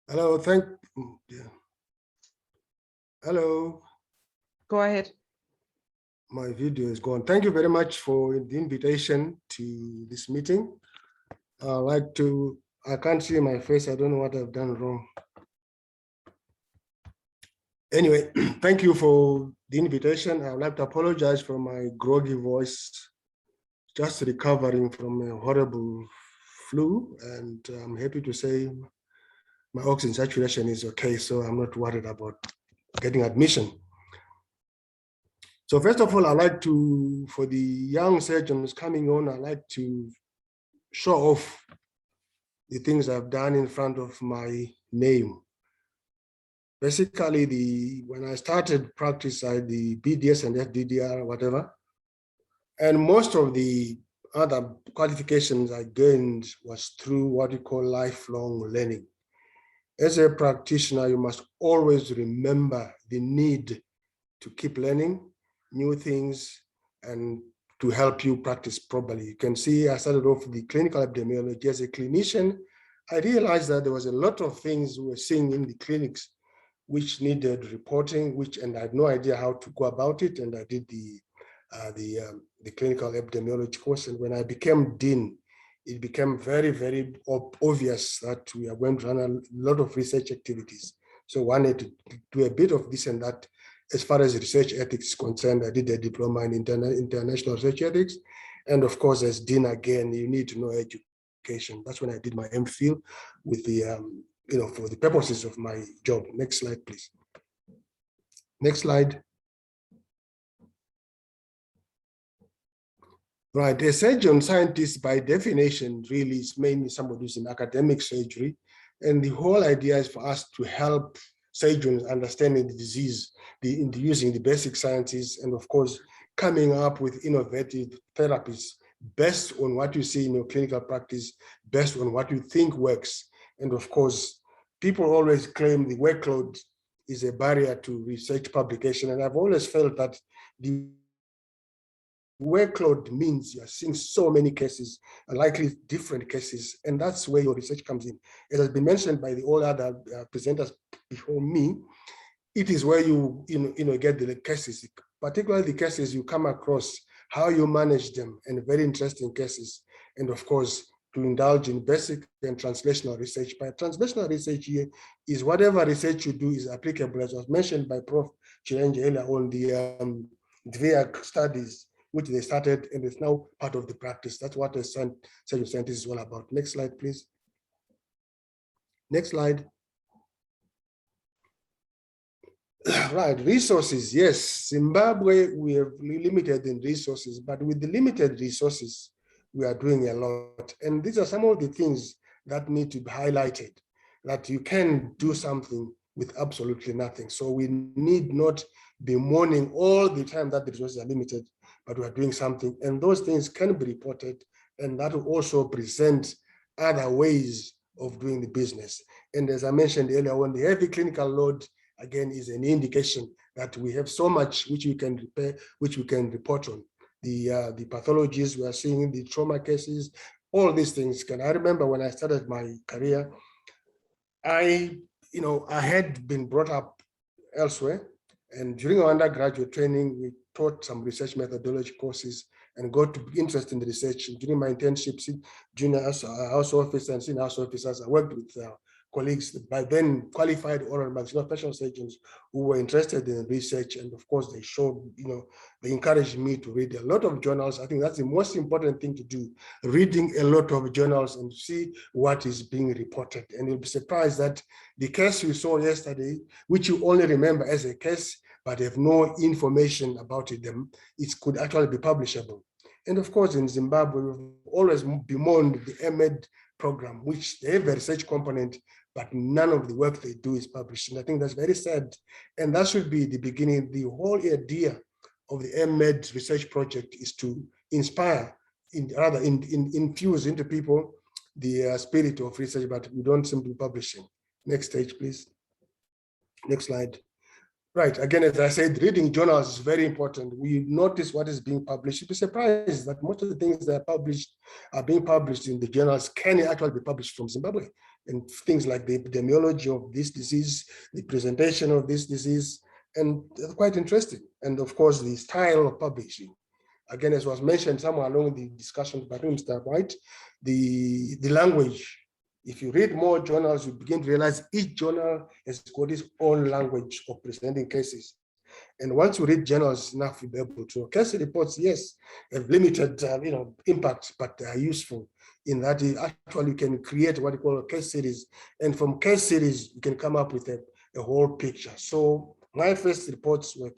Hello, hello. Go ahead. My video is gone. Thank you very much for the invitation to this meeting. I can't see my face. I don't know what I've done wrong. Anyway, thank you for the invitation. I'd like to apologize for my groggy voice, just recovering from a horrible flu, and I'm happy to say my oxygen saturation is okay, so I'm not worried about getting admission. So first of all, I'd like to, for the young surgeons coming on, I'd like to show off the things I've done in front of my name. Basically, when I started practice, I had the BDS and FDDR, whatever. And most of the other qualifications I gained was through what you call lifelong learning. As a practitioner, you must always remember the need to keep learning new things and to help you practice properly. You can see I started off with the clinical epidemiology. As a clinician, I realized that there was a lot of things we were seeing in the clinics which needed reporting, and I had no idea how to go about it. And I did the clinical epidemiology course. And when I became dean, it became very, very obvious that we are going to run a lot of research activities. So I wanted to do a bit of this and that. As far as research ethics is concerned, I did a diploma in international research ethics. And of course, as dean, again, you need to know education. That's when I did my MPhil with the, for the purposes of my job. Next slide, please. Next slide. Right, a surgeon scientist by definition really is mainly somebody who's in academic surgery. And the whole idea is for us to help surgeons understanding the disease, using the basic sciences, and of course, coming up with innovative therapies based on what you see in your clinical practice, based on what you think works. And of course, people always claim the workload is a barrier to research publication. And I've always felt that the workload means you're seeing so many cases, likely different cases, and that's where your research comes in. It has been mentioned by all other presenters before me. It is where you get the cases, particularly the cases you come across, how you manage them, and very interesting cases. And of course, to indulge in basic and translational research. But translational research here is whatever research you do is applicable, as was mentioned by Prof. Chilenje earlier on the DVIAC studies, which they started, and it's now part of the practice. That's what a surgeon scientist is all about. Next slide, please. Next slide. Right, resources, yes. Zimbabwe, we are limited in resources, but with the limited resources, we are doing a lot. And these are some of the things that need to be highlighted, that you can do something with absolutely nothing. So we need not be mourning all the time that the resources are limited, but we are doing something. And those things can be reported, and that will also present other ways of doing the business. And as I mentioned earlier, when the heavy clinical load, again, is an indication that we have so much which we can repair, which we can report on. The pathologies we are seeing, the trauma cases, all these things. I remember when I started my career, I had been brought up elsewhere, and during our undergraduate training, we taught some research methodology courses and got to be interested in the research. During my internships in junior house office and senior house officers, I worked with colleagues, by then qualified oral maxillofacial surgeons who were interested in research. And of course, they showed, they encouraged me to read a lot of journals. I think that's the most important thing to do, reading a lot of journals and see what is being reported. And you'll be surprised that the case you saw yesterday, which you only remember as a case, but have no information about it, it could actually be publishable. And of course, in Zimbabwe, we've always bemoaned the EMED program, which they have a research component, but none of the work they do is published. And I think that's very sad. And that should be the beginning. The whole idea of the EMED research project is to inspire, infuse into people the spirit of research, but we don't seem to be publishing. Next stage, please. Next slide. Right, again, as I said, reading journals is very important. We notice what is being published. You'd be surprised that most of the things that are being published in the journals can actually be published from Zimbabwe. And things like the epidemiology of this disease, the presentation of this disease, and quite interesting. And of course, the style of publishing. again, as was mentioned somewhere along the discussion by Mr. White, the language. If you read more journals, you begin to realize each journal has got its own language of presenting cases. And once you read journals enough, you'll be able to. Case reports, yes, have limited impact, but they are useful in that you actually can create what you call a case series. And from case series, you can come up with a whole picture. So my first reports were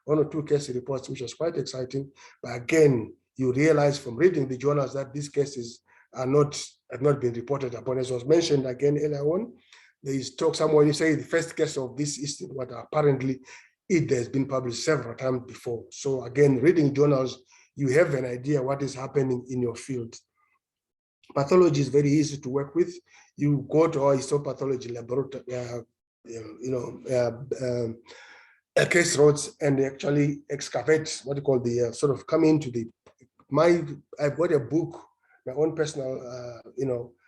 one or two case reports, which was quite exciting. But again, you realize from reading the journals that these cases have not been reported upon. As was mentioned again earlier on, there is talk somewhere, you say the first case of this is what apparently it has been published several times before. So again, reading journals, you have an idea what is happening in your field. Pathology is very easy to work with. You go to our histopathology laboratory, case roads, and actually excavate what you call the sort of come into the. I've got a book, my own personal,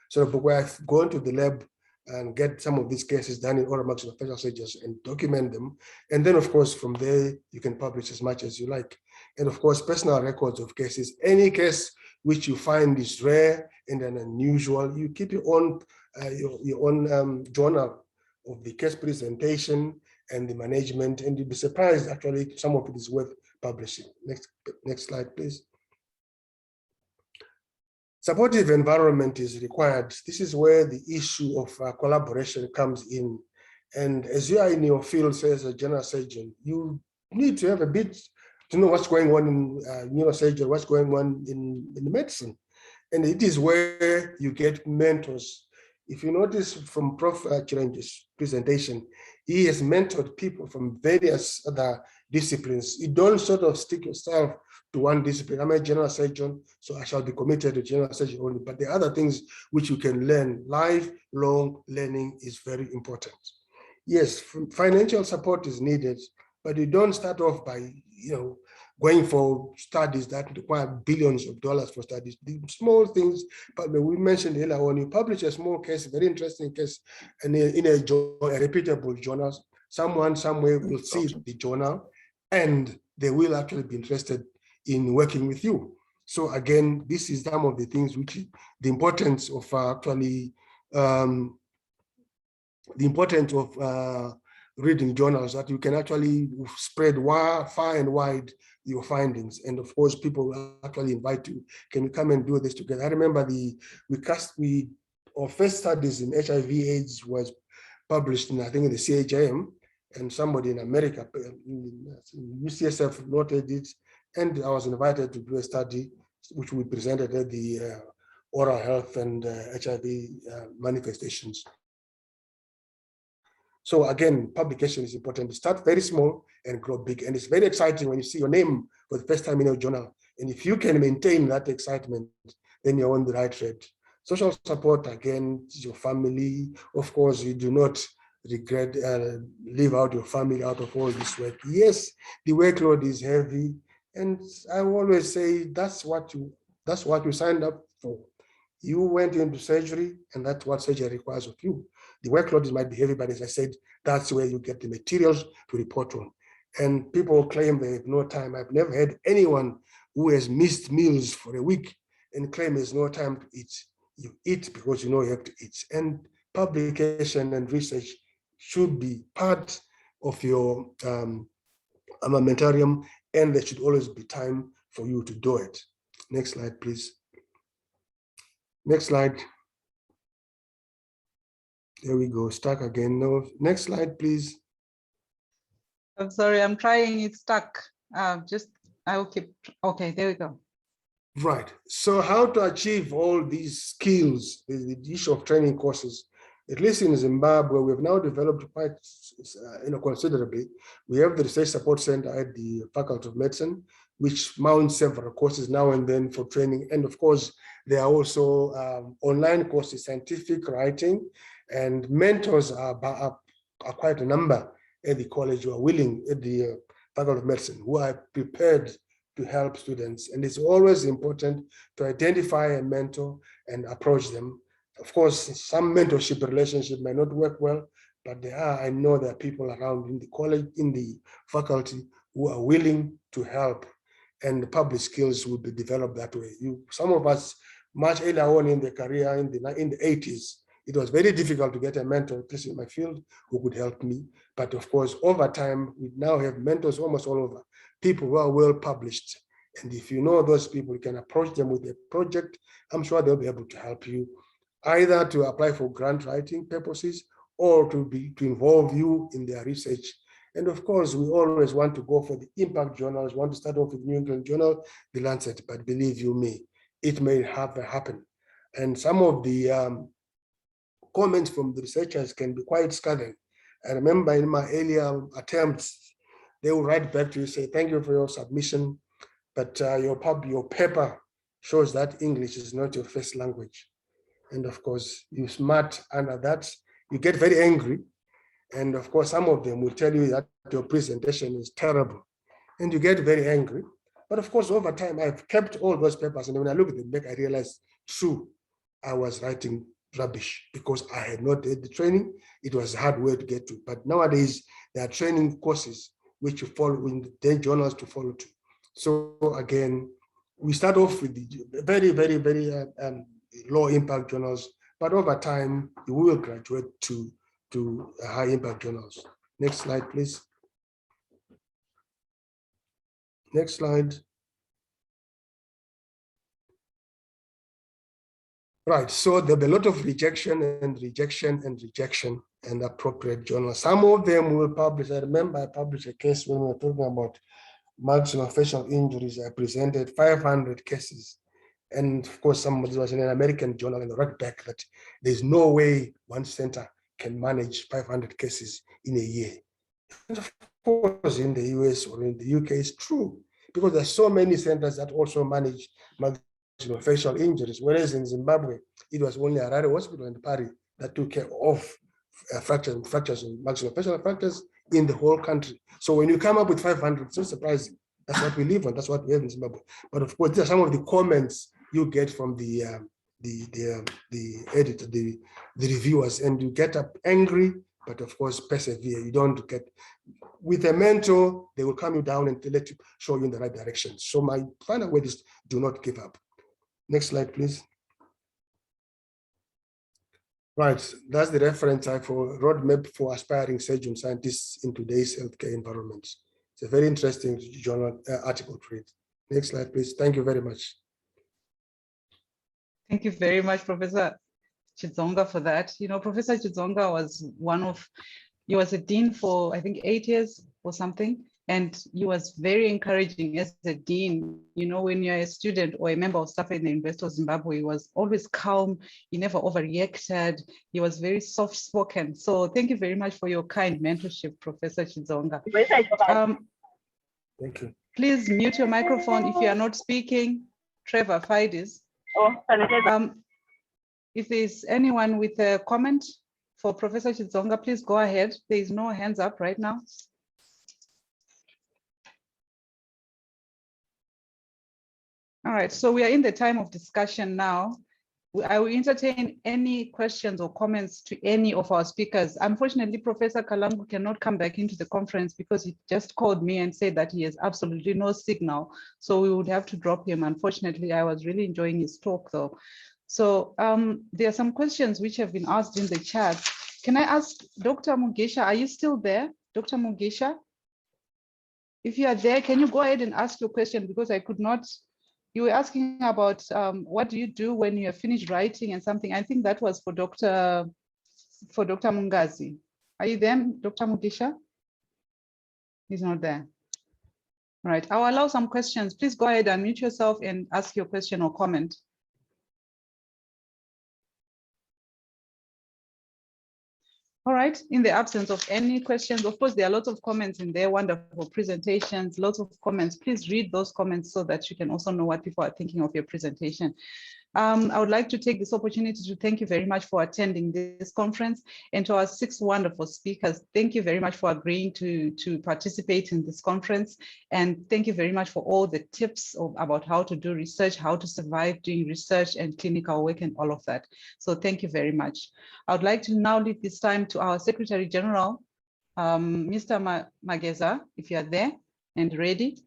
sort of book where I've gone to the lab and get some of these cases done in oral maxillofacial surgeons and document them. And then, of course, from there, you can publish as much as you like. And of course, personal records of cases. Any case which you find is rare and an unusual, you keep your own journal of the case presentation and the management, and you'll be surprised, actually, some of it is worth publishing. Next slide, please. Supportive environment is required. This is where the issue of collaboration comes in. And as you are in your field, say as a general surgeon, you need to have a bit to know what's going on in neurosurgery, what's going on in medicine. And it is where you get mentors. If you notice from Prof. Chiranje's presentation, he has mentored people from various other disciplines. You don't sort of stick yourself to one discipline. I'm a general surgeon, so I shall be committed to general surgery only. But there are other things which you can learn. Lifelong learning is very important. Yes, financial support is needed, but you don't start off by going for studies that require billions of dollars for studies. The small things, but we mentioned earlier on, you publish a small case, very interesting case, and in a reputable journal, someone somewhere will see the journal, and they will actually be interested in working with you. So again, this is some of the things which the importance of reading journals, that you can actually spread far and wide your findings. And of course, people will actually invite you. Can you come and do this together? I remember our first studies in HIV/AIDS was published in, I think, in the CHIM, and somebody in America, UCSF, noted it. And I was invited to do a study which we presented at the oral health and HIV manifestations. So again, publication is important. Start very small and grow big. And it's very exciting when you see your name for the first time in your journal. And if you can maintain that excitement, then you're on the right track. Social support, again, is your family. Of course, you do not regret, leave out your family out of all this work. Yes, the workload is heavy. And I always say that's what you signed up for. You went into surgery, and that's what surgery requires of you. The workload might be heavy, but as I said, that's where you get the materials to report on. And people claim they have no time. I've never had anyone who has missed meals for a week and claim there's no time to eat. You eat because you know you have to eat. And publication and research should be part of your armamentarium, and there should always be time for you to do it. Next slide, please. Next slide. There we go, stuck again. No, next slide, please. I'm sorry, I'm trying, it's stuck. I'll keep, okay, there we go. Right, so how to achieve all these skills, the issue of training courses, at least in Zimbabwe, we've now developed quite considerably. We have the Research Support Center at the Faculty of Medicine, which mounts several courses now and then for training. And of course, there are also online courses, scientific writing, and mentors are quite a number at the college who are willing, at the Faculty of Medicine, who are prepared to help students. And it's always important to identify a mentor and approach them. Of course, some mentorship relationship may not work well, but I know there are people around in the college, in the faculty, who are willing to help. and public skills will be developed that way. Some of us, much earlier on in the career, in the 80s, it was very difficult to get a mentor, at least in my field, who could help me. But of course, over time, we now have mentors almost all over, people who are well published. And if you know those people, you can approach them with a project. I'm sure they'll be able to help you, either to apply for grant writing purposes or to involve you in their research. And of course, we always want to go for the impact journals, want to start off with New England Journal, the Lancet, but believe you me, it may have happen. And some of the comments from the researchers can be quite scathing. I remember in my earlier attempts, they will write back to you, say, thank you for your submission, but your paper shows that English is not your first language. And of course, you smart under that, you get very angry. And of course, some of them will tell you that your presentation is terrible. And you get very angry. But of course, over time, I've kept all those papers. And when I look at them back, I realized, true, I was writing rubbish because I had not had the training. It was a hard way to get to. But nowadays, there are training courses which you follow in the journals to follow to. So again, we start off with the very, very, very low impact journals. But over time, you will graduate to high impact journals. Next slide, please. Next slide. Right, so there'll be a lot of rejection and appropriate journals. Some of them will publish. I remember I published a case when we were talking about maxillofacial injuries. I presented 500 cases. And of course, somebody was in an American journal and wrote back that there's no way one center can manage 500 cases in a year. And of course, in the US or in the UK, it's true, because there's so many centers that also manage maxillofacial injuries, whereas in Zimbabwe, it was only Harare Hospital and Pari that took care of fractures and maxillofacial fractures in the whole country. So when you come up with 500, it's not surprising. That's what we live on. That's what we have in Zimbabwe. But of course, these are some of the comments you get from the editor, the reviewers, and you get up angry, but of course persevere. You don't get, with a mentor, they will calm you down and let you show you in the right direction. So my final word is, do not give up. Next slide, please. Right, that's the reference type for roadmap for aspiring surgeon scientists in today's healthcare environment. It's a very interesting journal article to read. Next slide, please. Thank you very much. Thank you very much, Professor Chidzonga, for that. You know, Professor Chidzonga was he was a dean for, I think, 8 years or something. And he was very encouraging as a dean. You know, when you're a student or a member of staff in the University of Zimbabwe, he was always calm. He never overreacted. He was very soft-spoken. So thank you very much for your kind mentorship, Professor Chidzonga. Thank you. Please mute your microphone if you are not speaking. Trevor Fides. If there's anyone with a comment for Professor Chidzonga, please go ahead. There is no hands up right now. All right, so we are in the time of discussion now. I will entertain any questions or comments to any of our speakers. Unfortunately, Professor Kalangu cannot come back into the conference because he just called me and said that he has absolutely no signal. So we would have to drop him. Unfortunately, I was really enjoying his talk though. So there are some questions which have been asked in the chat. Can I ask Dr. Mugisha, are you still there? Dr. Mugisha? If you are there, can you go ahead and ask your question, because I could not. You were asking about what do you do when you have finished writing and something. I think that was for Dr. Mungazi. Are you there, Dr. Mugisha? He's not there. All right, I'll allow some questions. Please go ahead and unmute yourself and ask your question or comment. All right, in the absence of any questions, of course, there are lots of comments in there, wonderful presentations, lots of comments. Please read those comments so that you can also know what people are thinking of your presentation. I would like to take this opportunity to thank you very much for attending this conference, and to our 6 wonderful speakers. Thank you very much for agreeing to participate in this conference. And thank you very much for all the tips about how to do research, how to survive doing research and clinical work and all of that. So thank you very much. I would like to now leave this time to our Secretary General, Mr. Mageza, if you are there and ready.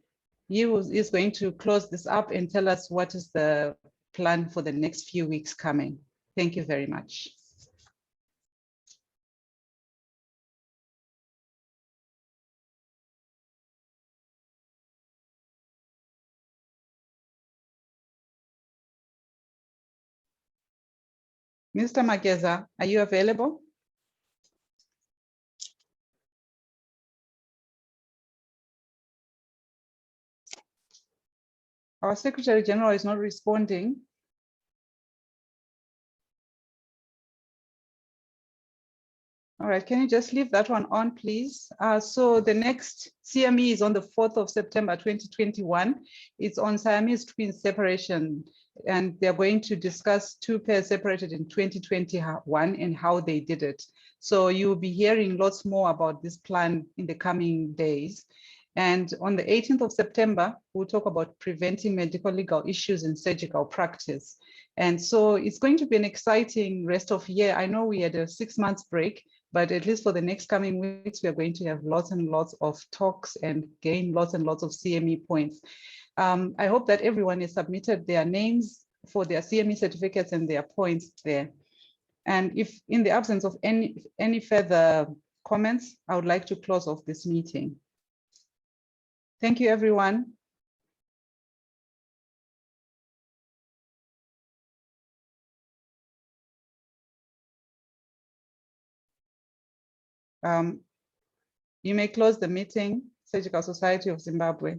is going to close this up and tell us what is the plan for the next few weeks coming. Thank you very much. Mr. Mageza, are you available? Our Secretary General is not responding. All right, can you just leave that one on, please? So the next CME is on the 4th of September, 2021. It's on Siamese twin separation, and they're going to discuss two pairs separated in 2021 and how they did it. So you'll be hearing lots more about this plan in the coming days. And on the 18th of September, we'll talk about preventing medical legal issues in surgical practice. And so it's going to be an exciting rest of year. I know we had a 6 months break, but at least for the next coming weeks, we are going to have lots and lots of talks and gain lots and lots of CME points. I hope that everyone has submitted their names for their CME certificates and their points there. And if in the absence of any further comments, I would like to close off this meeting. Thank you, everyone. You may close the meeting, Surgical Society of Zimbabwe.